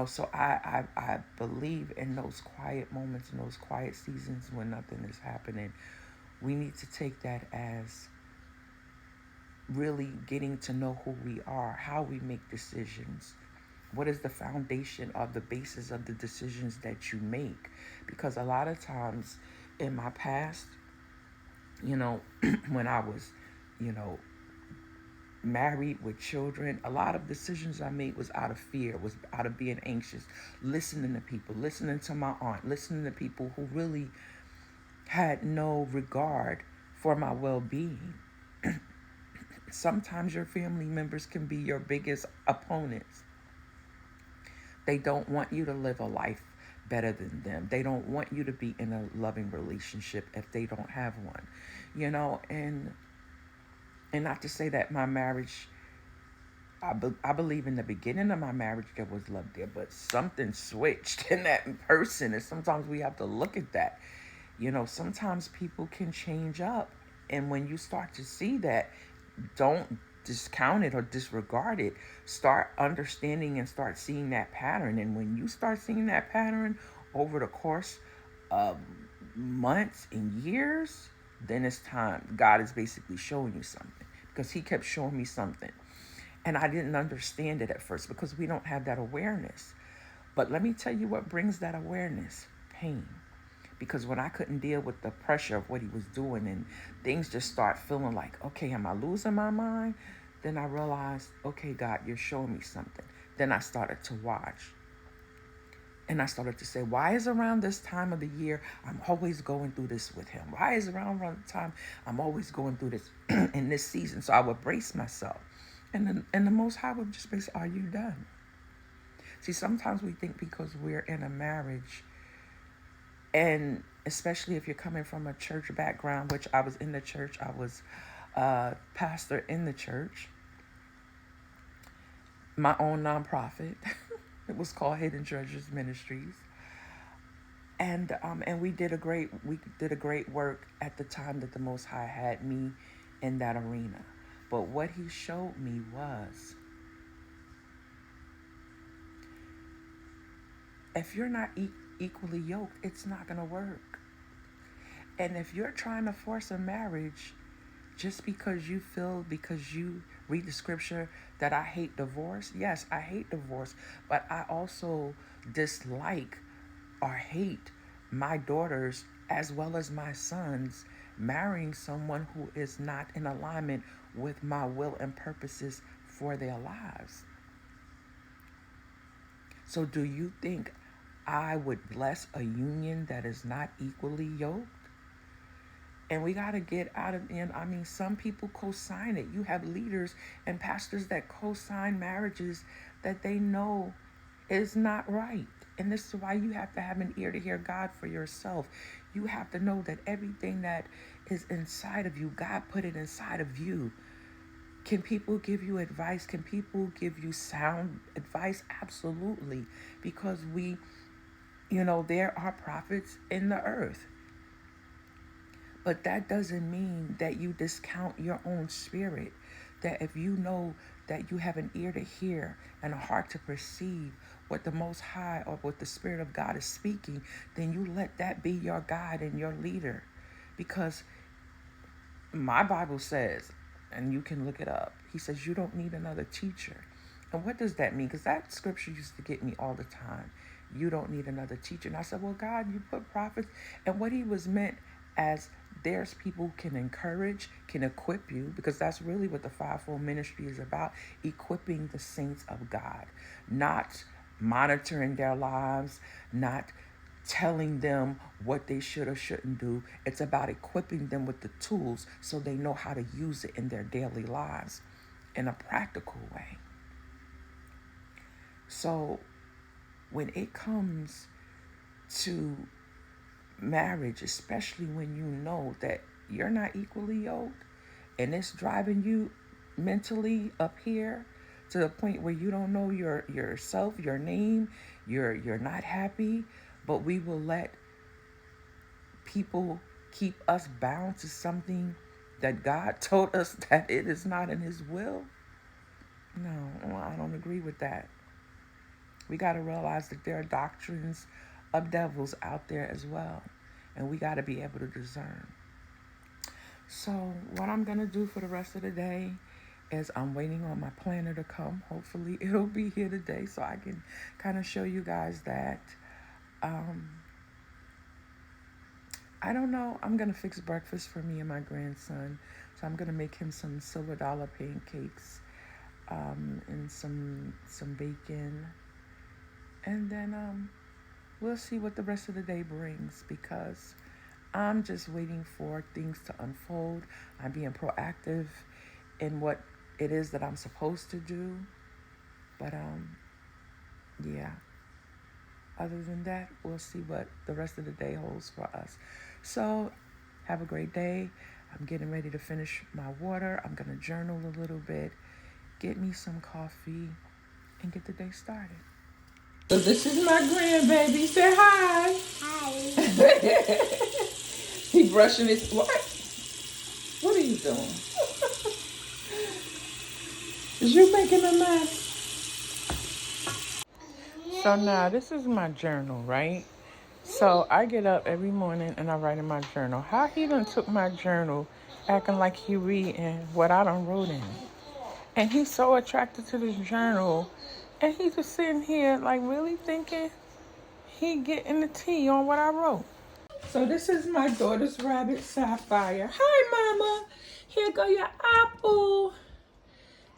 Speaker 1: So I believe in those quiet moments, in those quiet seasons when nothing is happening. We need to take that as really getting to know who we are, how we make decisions. What is the foundation of the basis of the decisions that you make? Because a lot of times in my past, when I was, married with children, a lot of decisions I made was out of fear, was out of being anxious, listening to people, listening to my aunt, listening to people who really had no regard for my well-being. Sometimes your family members can be your biggest opponents. They don't want you to live a life better than them. They don't want you to be in a loving relationship if they don't have one. And not to say that my marriage, I believe in the beginning of my marriage there was love there, but something switched in that person, and sometimes we have to look at that. Sometimes people can change up, and when you start to see that, don't discount it or disregard it. Start understanding and start seeing that pattern. And when you start seeing that pattern over the course of months and years, then it's time. God is basically showing you something, because he kept showing me something. And I didn't understand it at first because we don't have that awareness. But let me tell you what brings that awareness: pain. Because when I couldn't deal with the pressure of what he was doing, and things just start feeling like, okay, am I losing my mind? Then I realized, okay, God, you're showing me something. Then I started to watch. And I started to say, why is around this time of the year I'm always going through this with him? Why is around the time I'm always going through this in this season? So I would brace myself. And the Most High would just say, are you done? See, sometimes we think because we're in a marriage, and especially if you're coming from a church background, which I was in the church, I was a pastor in the church, my own nonprofit. It was called Hidden Treasures Ministries. And we did a great work at the time that the Most High had me in that arena. But what he showed me was, if you're not equally yoked, it's not going to work. And if you're trying to force a marriage just because you read the scripture that I hate divorce, yes, I hate divorce, but I also dislike or hate my daughters as well as my sons marrying someone who is not in alignment with my will and purposes for their lives. So do you think I would bless a union that is not equally yoked? And we got to get out of it. I mean, some people co-sign it. You have leaders and pastors that co-sign marriages that they know is not right. And this is why you have to have an ear to hear God for yourself. You have to know that everything that is inside of you, God put it inside of you. Can people give you advice? Can people give you sound advice? Absolutely. Because there are prophets in the earth. But that doesn't mean that you discount your own spirit. That if you know that you have an ear to hear and a heart to perceive what the Most High or what the Spirit of God is speaking, then you let that be your guide and your leader. Because my Bible says, and you can look it up, he says you don't need another teacher. And what does that mean? Because that scripture used to get me all the time. You don't need another teacher. And I said, well, God, you put prophets. And what he was meant as, there's people who can encourage, can equip you, because that's really what the fivefold ministry is about: equipping the saints of God, not monitoring their lives, not telling them what they should or shouldn't do. It's about equipping them with the tools so they know how to use it in their daily lives in a practical way. So when it comes to marriage, especially when you know that you're not equally yoked and it's driving you mentally up here to the point where you don't know yourself, your name, you're not happy, but we will let people keep us bound to something that God told us that it is not in his will. No, I don't agree with that. We got to realize that there are doctrines of devils out there as well, and we got to be able to discern. So what I'm going to do for the rest of the day is I'm waiting on my planner to come. Hopefully it'll be here today so I can kind of show you guys that. I don't know. I'm going to fix breakfast for me and my grandson. So I'm going to make him some silver dollar pancakes and some bacon. And then we'll see what the rest of the day brings, because I'm just waiting for things to unfold. I'm being proactive in what it is that I'm supposed to do. But yeah. Other than that, we'll see what the rest of the day holds for us. So have a great day. I'm getting ready to finish my water. I'm going to journal a little bit, get me some coffee, and get the day started. So this is my grandbaby. Say hi. Hi. He brushing his... What? What are you doing? Is you making a mess? So now this is my journal, right? So I get up every morning and I write in my journal. How he done took my journal acting like he reading what I done wrote in it. And he's so attracted to this journal. And he just sitting here like really thinking he getting the tea on what I wrote. So this is my daughter's rabbit, Sapphire. Hi, Mama. Here go your apple.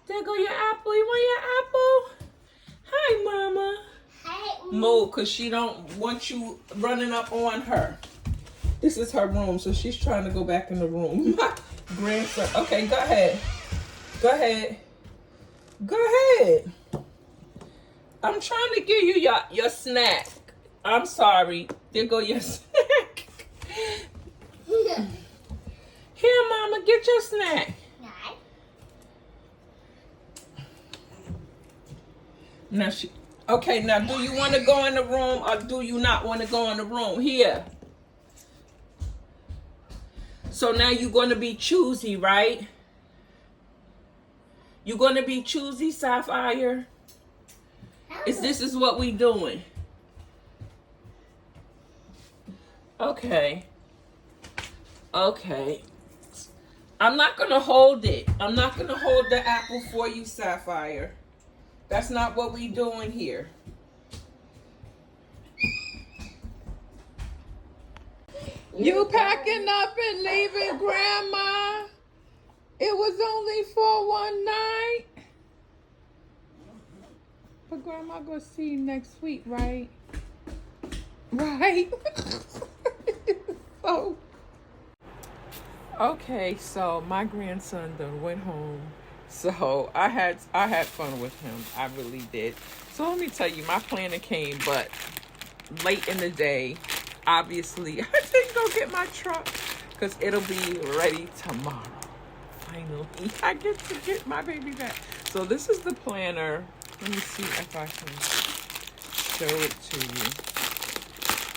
Speaker 1: There go your apple. You want your apple? Hi, Mama. Hi. Move, because she don't want you running up on her. This is her room, so she's trying to go back in the room. Grandson. Okay, go ahead. Go ahead. Go ahead. I'm trying to give you your snack. I'm sorry. There go your snack. Here, Mama, get your snack. Now okay, now do you want to go in the room or do you not want to go in the room? Here. So now you're going to be choosy, right? You're going to be choosy, Sapphire? This is what we doing. Okay. Okay. I'm not going to hold it. I'm not going to hold the apple for you, Sapphire. That's not what we doing here. You packing up and leaving, Grandma? It was only for one night. But Grandma gonna see you next week, right? Right? So, okay, so my grandson done went home. So I had fun with him. I really did. So let me tell you, my planner came, but late in the day. Obviously, I didn't go get my truck because it'll be ready tomorrow. Finally, I get to get my baby back. So this is the planner. Let me see if I can show it to you.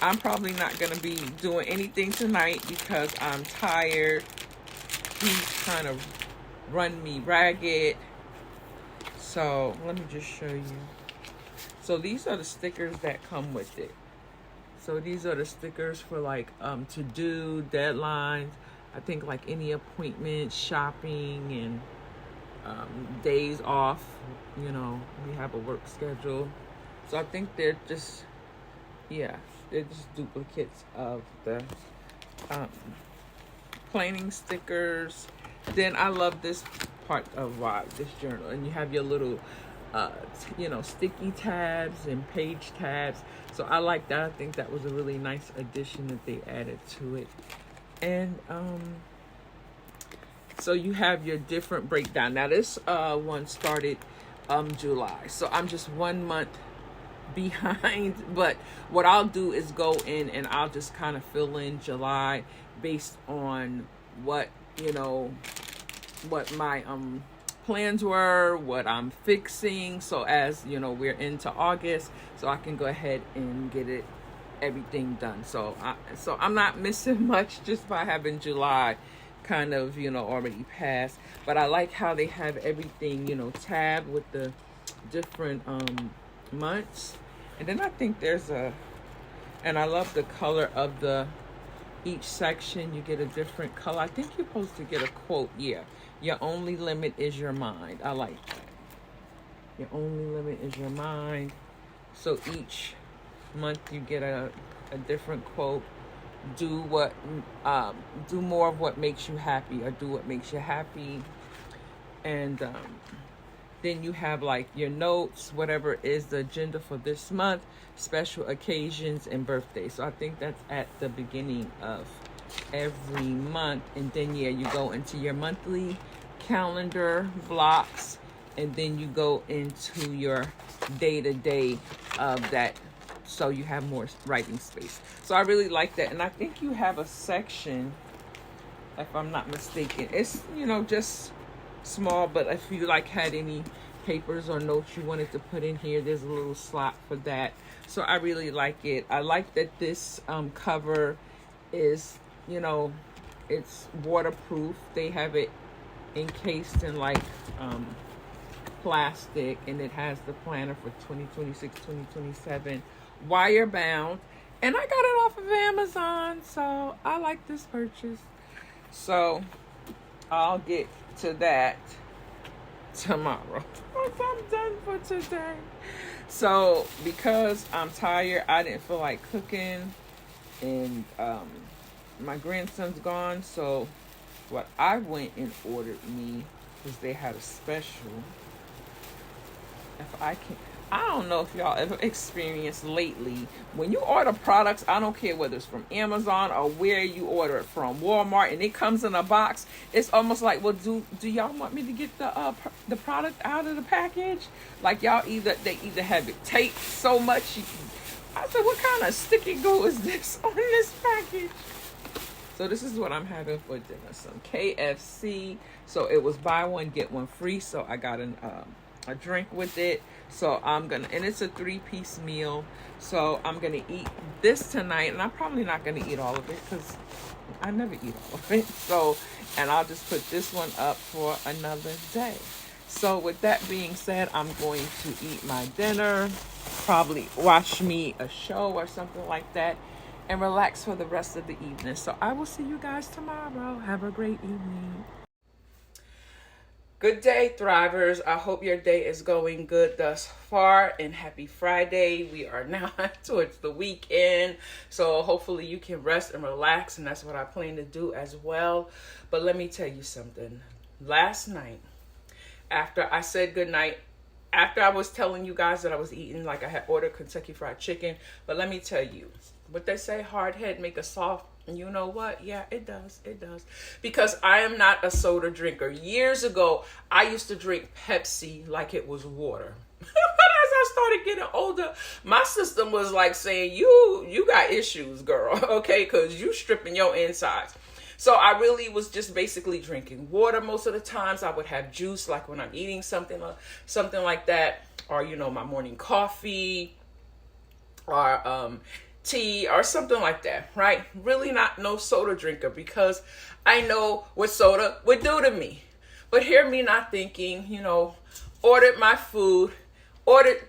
Speaker 1: I'm probably not going to be doing anything tonight because I'm tired. He's trying to run me ragged. So let me just show you. So these are the stickers that come with it. So these are the stickers for like to do, deadlines, I think like any appointment, shopping, and days off. You know, we have a work schedule. So I think they're just, yeah, they're just duplicates of the planning stickers. Then I love this part of this journal. And you have your little sticky tabs and page tabs. So I like that. I think that was a really nice addition that they added to it. And so you have your different breakdown. Now this one started July. So I'm just 1 month behind. But what I'll do is go in and I'll just kind of fill in July based on what, what my plans were, what I'm fixing. So as you know, we're into August, so I can go ahead and get everything done. So I'm not missing much just by having July kind of already passed. But I like how they have everything tabbed with the different months. And then I think and I love the color of each section. You get a different color. I think you're supposed to get a quote. Yeah. Your only limit is your mind. I like that. Your only limit is your mind. So each month you get a different quote. Do more of what makes you happy, or do what makes you happy. And then you have like your notes, whatever is the agenda for this month, special occasions and birthdays. So I think that's at the beginning of every month. And then you go into your monthly calendar blocks, and then you go into your day-to-day of that, so you have more writing space. So I really like that. And I think you have a section, if I'm not mistaken, it's just small, but if you had any papers or notes you wanted to put in here, there's a little slot for that. So I really like it. I like that this cover is it's waterproof. They have it encased in plastic, and it has the planner for 2026 2027 wire bound. And I got it off of Amazon, so I like this purchase. So I'll get to that tomorrow. Once I'm done for today. So because I'm tired, I didn't feel like cooking, and my grandson's gone. So what I went and ordered me, because they had a special. If I can, I don't know if y'all ever experienced lately, when you order products, I don't care whether it's from Amazon or where you order it from, Walmart, and it comes in a box. It's almost like, well, do y'all want me to get the product out of the package? Like they either have it taped so much. I said, what kind of sticky glue is this on this package? So this is what I'm having for dinner. Some KFC. So it was buy one, get one free. So I got a drink with it. So and it's a 3-piece meal. So I'm gonna eat this tonight, and I'm probably not gonna eat all of it because I never eat all of it. So, and I'll just put this one up for another day. So with that being said, I'm going to eat my dinner, probably watch me a show or something like that, and relax for the rest of the evening. So I will see you guys tomorrow. Have a great evening. Good day, Thrivers. I hope your day is going good thus far, and happy Friday. We are now towards the weekend, so hopefully you can rest and relax, and that's what I plan to do as well. But let me tell you something. Last night, after I said goodnight, after I was telling you guys that I was eating, like I had ordered Kentucky Fried Chicken, but let me tell you, what they say, hard head make a soft. And you know what? Yeah, it does. It does. Because I am not a soda drinker. Years ago, I used to drink Pepsi like it was water. But as I started getting older, my system was like saying, you got issues, girl. Okay, because you stripping your insides. So I really was just basically drinking water most of the times. I would have juice like when I'm eating something like that, or my morning coffee, or tea or something like that, right? Really not no soda drinker, because I know what soda would do to me. But hear me not thinking, ordered my food, ordered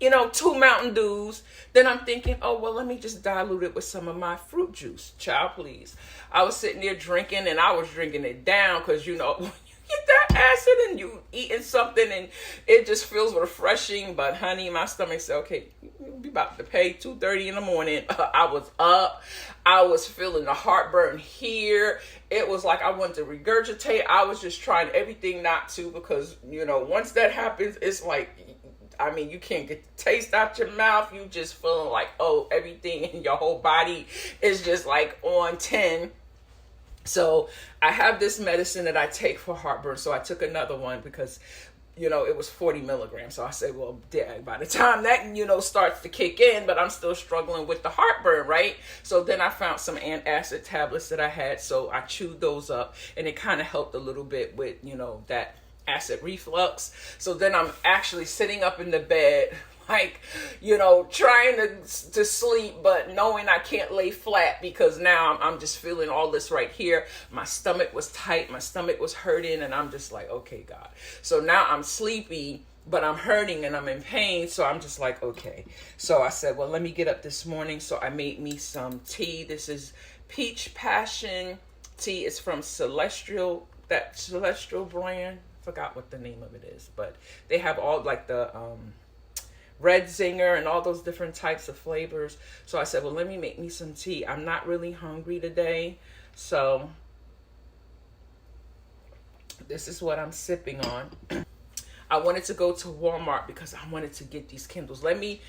Speaker 1: 2 Mountain Dews. Then I'm thinking, oh, well, let me just dilute it with some of my fruit juice. Child, please. I was sitting there drinking, and I was drinking it down because, when you get that acid and you eating something and it just feels refreshing. But, honey, my stomach said, okay, you'll be about to pay 2:30 in the morning. I was up. I was feeling the heartburn here. It was like I wanted to regurgitate. I was just trying everything not to, because, once that happens, it's like, you can't get the taste out your mouth. You just feeling like, oh, everything in your whole body is just like on 10. So I have this medicine that I take for heartburn. So I took another one because, it was 40 milligrams. So I said, well, by the time that, starts to kick in, but I'm still struggling with the heartburn, right? So then I found some antacid tablets that I had. So I chewed those up, and it kind of helped a little bit with, that acid reflux. So then I'm actually sitting up in the bed, like, trying to sleep, but knowing I can't lay flat, because now I'm just feeling all this right here. My stomach was tight, my stomach was hurting, and I'm just like, okay, God. So now I'm sleepy, but I'm hurting and I'm in pain. So I'm just like, okay. So I said, well, let me get up this morning. So I made me some tea. This is peach passion tea. It's from that Celestial brand. Forgot what the name of it is, but they have all like the red zinger and all those different types of flavors. So I said, well, let me make me some tea. I'm not really hungry today, so this is what I'm sipping on. I wanted to go to Walmart because I wanted to get these candles. Let me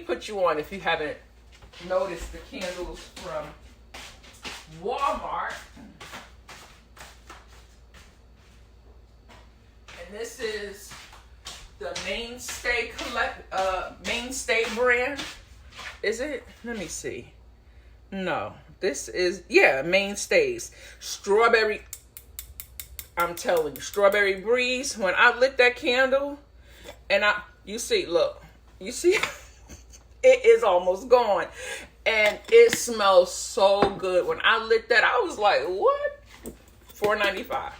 Speaker 1: put you on, if you haven't noticed, the candles from Walmart. And this is the Mainstay brand. Is it? Let me see. No, this is, Mainstays. Strawberry. I'm telling you, strawberry breeze. When I lit that candle, and you see, it is almost gone. And it smells so good. When I lit that, I was like, what? $4.95.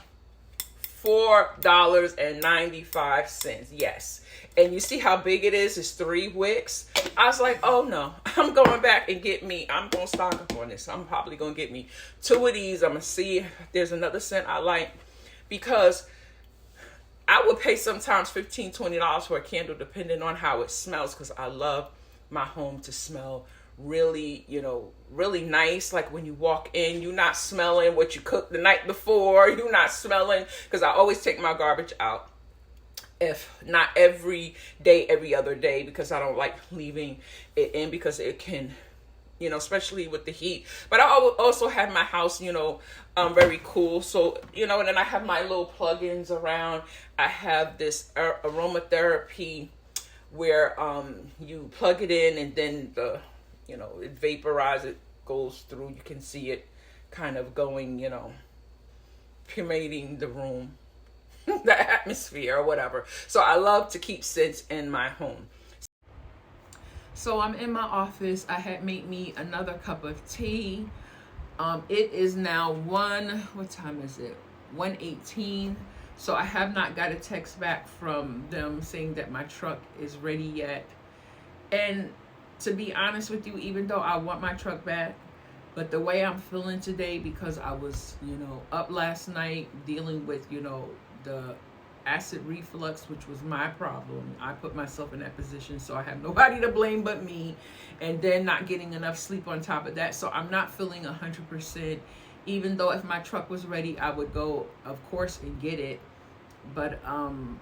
Speaker 1: $4.95. Yes. And you see how big it is? It's 3 wicks. I was like, oh no, I'm going back and I'm going to stock up on this. I'm probably going to get me 2 of these. I'm going to see if there's another scent I like, because I would pay sometimes $15, $20 for a candle depending on how it smells, because I love my home to smell really, really nice. Like when you walk in, you're not smelling what you cooked the night before. You're not smelling, because I always take my garbage out, if not every day, every other day, because I don't like leaving it in, because it can, especially with the heat. But I also have my house, very cool. So, and then I have my little plugins around. I have this aromatherapy where you plug it in, and then it vaporizes, it goes through. You can see it kind of going, permeating the room, the atmosphere or whatever. So I love to keep scents in my home. So I'm in my office. I had made me another cup of tea. It is now what time is it? 1:18. So I have not got a text back from them saying that my truck is ready yet. And to be honest with you, even though I want my truck back, but the way I'm feeling today, because I was, up last night dealing with, the acid reflux, which was my problem. I put myself in that position, so I have nobody to blame but me, and then not getting enough sleep on top of that. So I'm not feeling 100%, even though if my truck was ready, I would go, of course, and get it. But I'm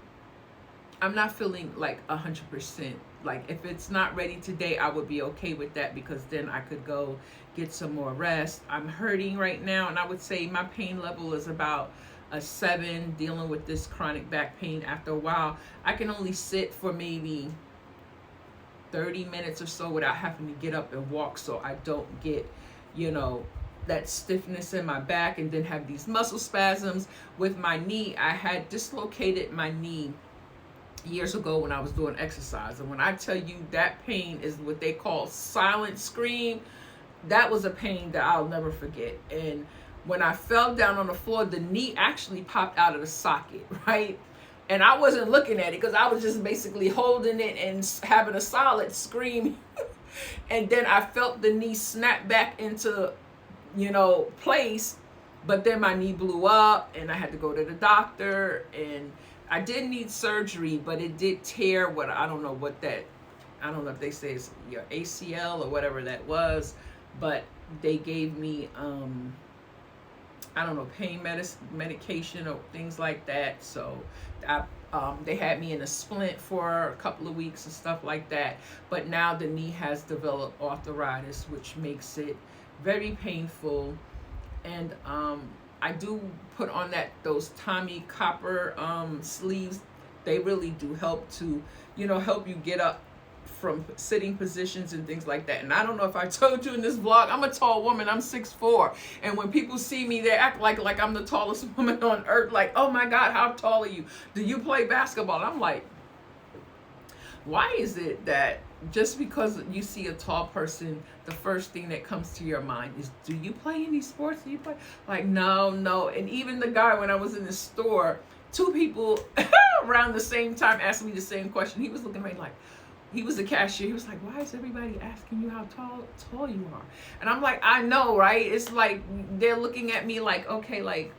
Speaker 1: not feeling like 100%. Like if it's not ready today, I would be okay with that, because then I could go get some more rest. I'm hurting right now, and I would say my pain level is about a 7, dealing with this chronic back pain. After a while, I can only sit for maybe 30 minutes or so without having to get up and walk, so I don't get, that stiffness in my back and then have these muscle spasms. With my knee, I had dislocated my knee years ago when I was doing exercise, and when I tell you that pain is what they call silent scream, that was a pain that I'll never forget. And when I fell down on the floor, the knee actually popped out of the socket, right? And I wasn't looking at it, because I was just basically holding it and having a solid scream. And then I felt the knee snap back into, place. But then my knee blew up, and I had to go to the doctor, and I did need surgery, but it did tear I don't know if they say it's your ACL or whatever that was, but they gave me, pain medication or things like that. So they had me in a splint for a couple of weeks and stuff like that. But now the knee has developed arthritis, which makes it very painful. And I do put on those Tommy Copper sleeves. They really do help to, help you get up from sitting positions and things like that. And I don't know if I told you in this vlog, I'm a tall woman. I'm 6'4". And when people see me, they act like I'm the tallest woman on earth. Like, oh my God, how tall are you? Do you play basketball? I'm like, why is it that just because you see a tall person, the first thing that comes to your mind is, do you play any sports? Do you play? Like, no. And even the guy, when I was in the store, 2 people around the same time asked me the same question. He was looking at me like, he was the cashier. He was like, why is everybody asking you how tall you are? And I'm like, I know, right? It's like they're looking at me like, okay, like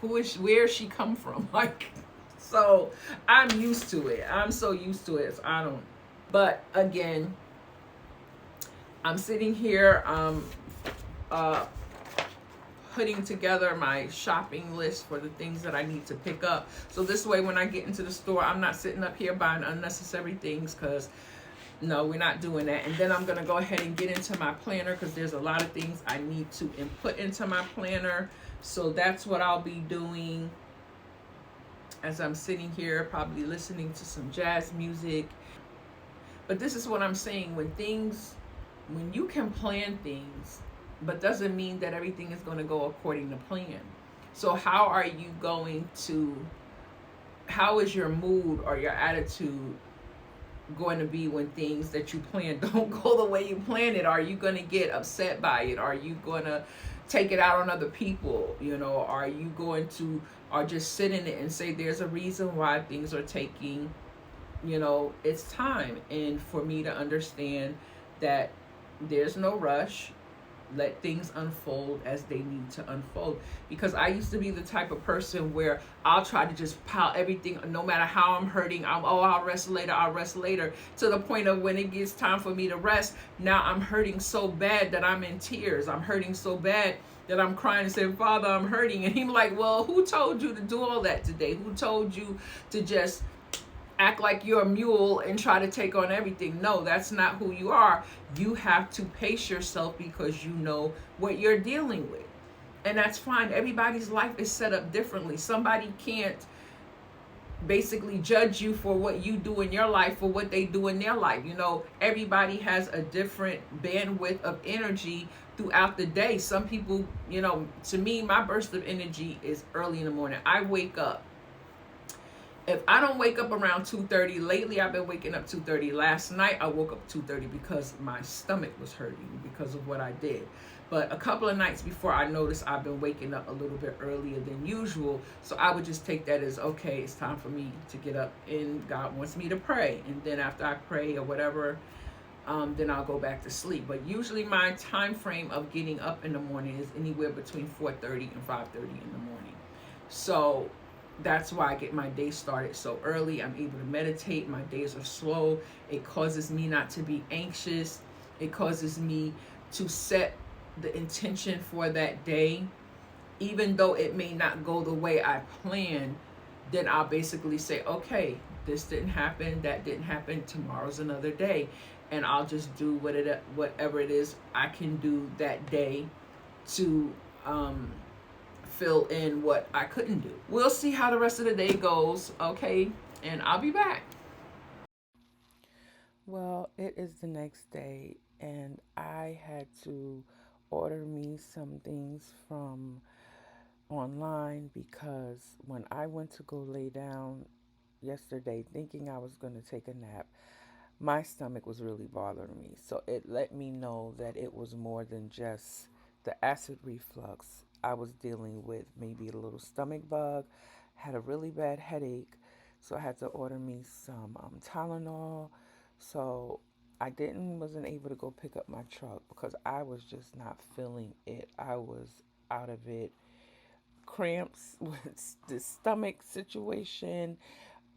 Speaker 1: where is she come from? Like, so I'm used to it. I'm so used to it. But again, I'm sitting here putting together my shopping list for the things that I need to pick up. So this way, when I get into the store, I'm not sitting up here buying unnecessary things, because no, we're not doing that. And then I'm going to go ahead and get into my planner, because there's a lot of things I need to input into my planner. So that's what I'll be doing as I'm sitting here, probably listening to some jazz music. But this is what I'm saying. When you can plan things, but doesn't mean that everything is going to go according to plan. So how is your mood or your attitude going to be when things that you plan don't go the way you plan it? Are you going to get upset by it? Are you going to take it out on other people? Are you going to, or just sit in it and say there's a reason why things are taking it's time. And for me to understand that there's no rush, let things unfold as they need to unfold. Because I used to be the type of person where I'll try to just pile everything, no matter how I'm hurting. I'll rest later, I'll rest later, to the point of when it gets time for me to rest, now I'm hurting so bad that I'm in tears. I'm hurting so bad that I'm crying and saying, Father, I'm hurting. And he's like, well, who told you to do all that today? Who told you to just act like you're a mule and try to take on everything? No, that's not who you are. You have to pace yourself because you know what you're dealing with. And that's fine. Everybody's life is set up differently. Somebody can't basically judge you for what you do in your life for what they do in their life. Everybody has a different bandwidth of energy throughout the day. Some people, to me, my burst of energy is early in the morning. I wake up. If I don't wake up around 2:30, lately I've been waking up 2:30. Last night I woke up 2:30 because my stomach was hurting because of what I did. But a couple of nights before, I noticed I've been waking up a little bit earlier than usual. So I would just take that as, okay, it's time for me to get up and God wants me to pray. And then after I pray or whatever, then I'll go back to sleep. But usually my time frame of getting up in the morning is anywhere between 4:30 and 5:30 in the morning. So that's why I get my day started so early. I'm able to meditate. My days are slow. It causes me not to be anxious. It causes me to set the intention for that day. Even though it may not go the way I planned, then I'll basically say, okay, this didn't happen, that didn't happen, tomorrow's another day. And I'll just do whatever it is I can do that day to fill in what I couldn't do. We'll see how the rest of the day goes, okay? And I'll be back.
Speaker 2: Well, it is the next day, and I had to order me some things from online because when I went to go lay down yesterday thinking I was going to take a nap, my stomach was really bothering me. So it let me know that it was more than just the acid reflux. I was dealing with maybe a little stomach bug, had a really bad headache. So I had to order me some Tylenol. So wasn't able to go pick up my truck because I was just not feeling it. I was out of it. Cramps with the stomach situation,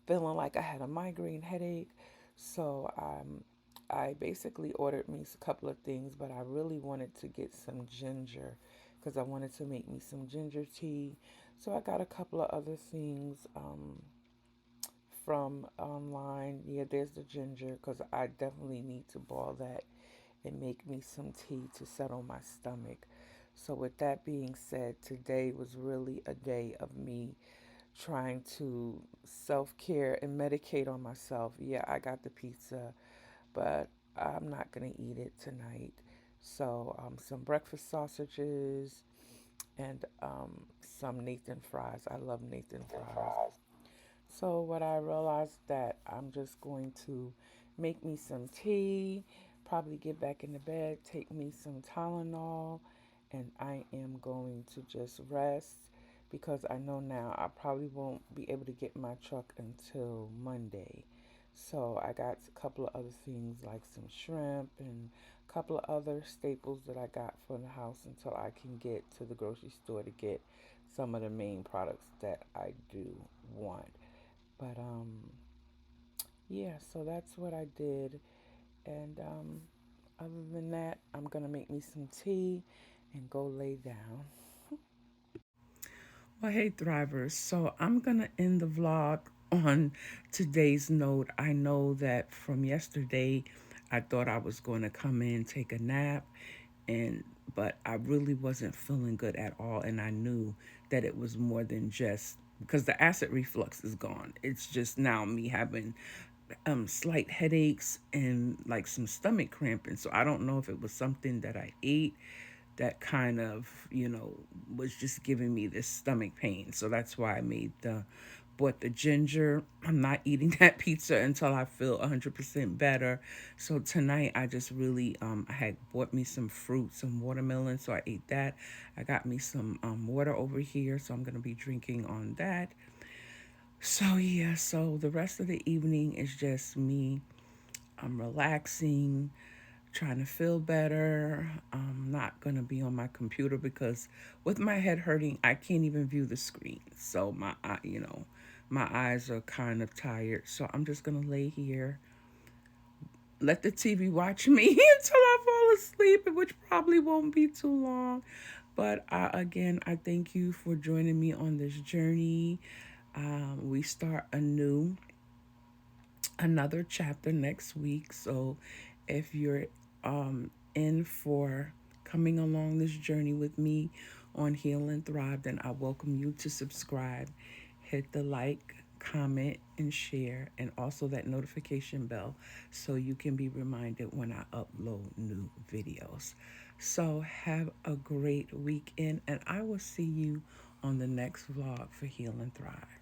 Speaker 2: feeling like I had a migraine headache. So I basically ordered me a couple of things, but I really wanted to get some ginger because I wanted to make me some ginger tea. So I got a couple of other things from online. Yeah, there's the ginger because I definitely need to boil that and make me some tea to settle my stomach. So, with that being said, today was really a day of me trying to self care and medicate on myself. Yeah, I got the pizza, but I'm not going to eat it tonight. So, some breakfast sausages and some Nathan fries. I love Nathan fries. So, what I realized that I'm just going to make me some tea, probably get back in the bed, take me some Tylenol, and I am going to just rest because I know now I probably won't be able to get my truck until Monday. So, I got a couple of other things like some shrimp and a couple of other staples that I got for the house until I can get to the grocery store to get some of the main products that I do want. But yeah, so that's what I did. And other than that, I'm gonna make me some tea and go lay down.
Speaker 1: Well, hey, Thrivers. So I'm going to end the vlog on today's note. I know that from yesterday, I thought I was going to come in, take a nap, and but I really wasn't feeling good at all. And I knew that it was more than just because the acid reflux is gone. It's just now me having slight headaches and like some stomach cramping. So I don't know if it was something that I ate that kind of, was just giving me this stomach pain. So that's why I bought the ginger. I'm not eating that pizza until I feel 100% better. So tonight I just really, I had bought me some fruit, some watermelon. So I ate that. I got me some water over here. So I'm going to be drinking on that.
Speaker 2: So, yeah, so the rest of the evening is just me. I'm relaxing, trying to feel better. I'm not going to be on my computer because with my head hurting, I can't even view the screen. So, my eyes are kind of tired. So, I'm just going to lay here, let the TV watch me until I fall asleep, which probably won't be too long. But again, I thank you for joining me on this journey. We start another chapter next week. So if you're in for coming along this journey with me on Heal and Thrive, then I welcome you to subscribe, hit the like, comment, and share, and also that notification bell so you can be reminded when I upload new videos. So have a great weekend, and I will see you on the next vlog for Heal and Thrive.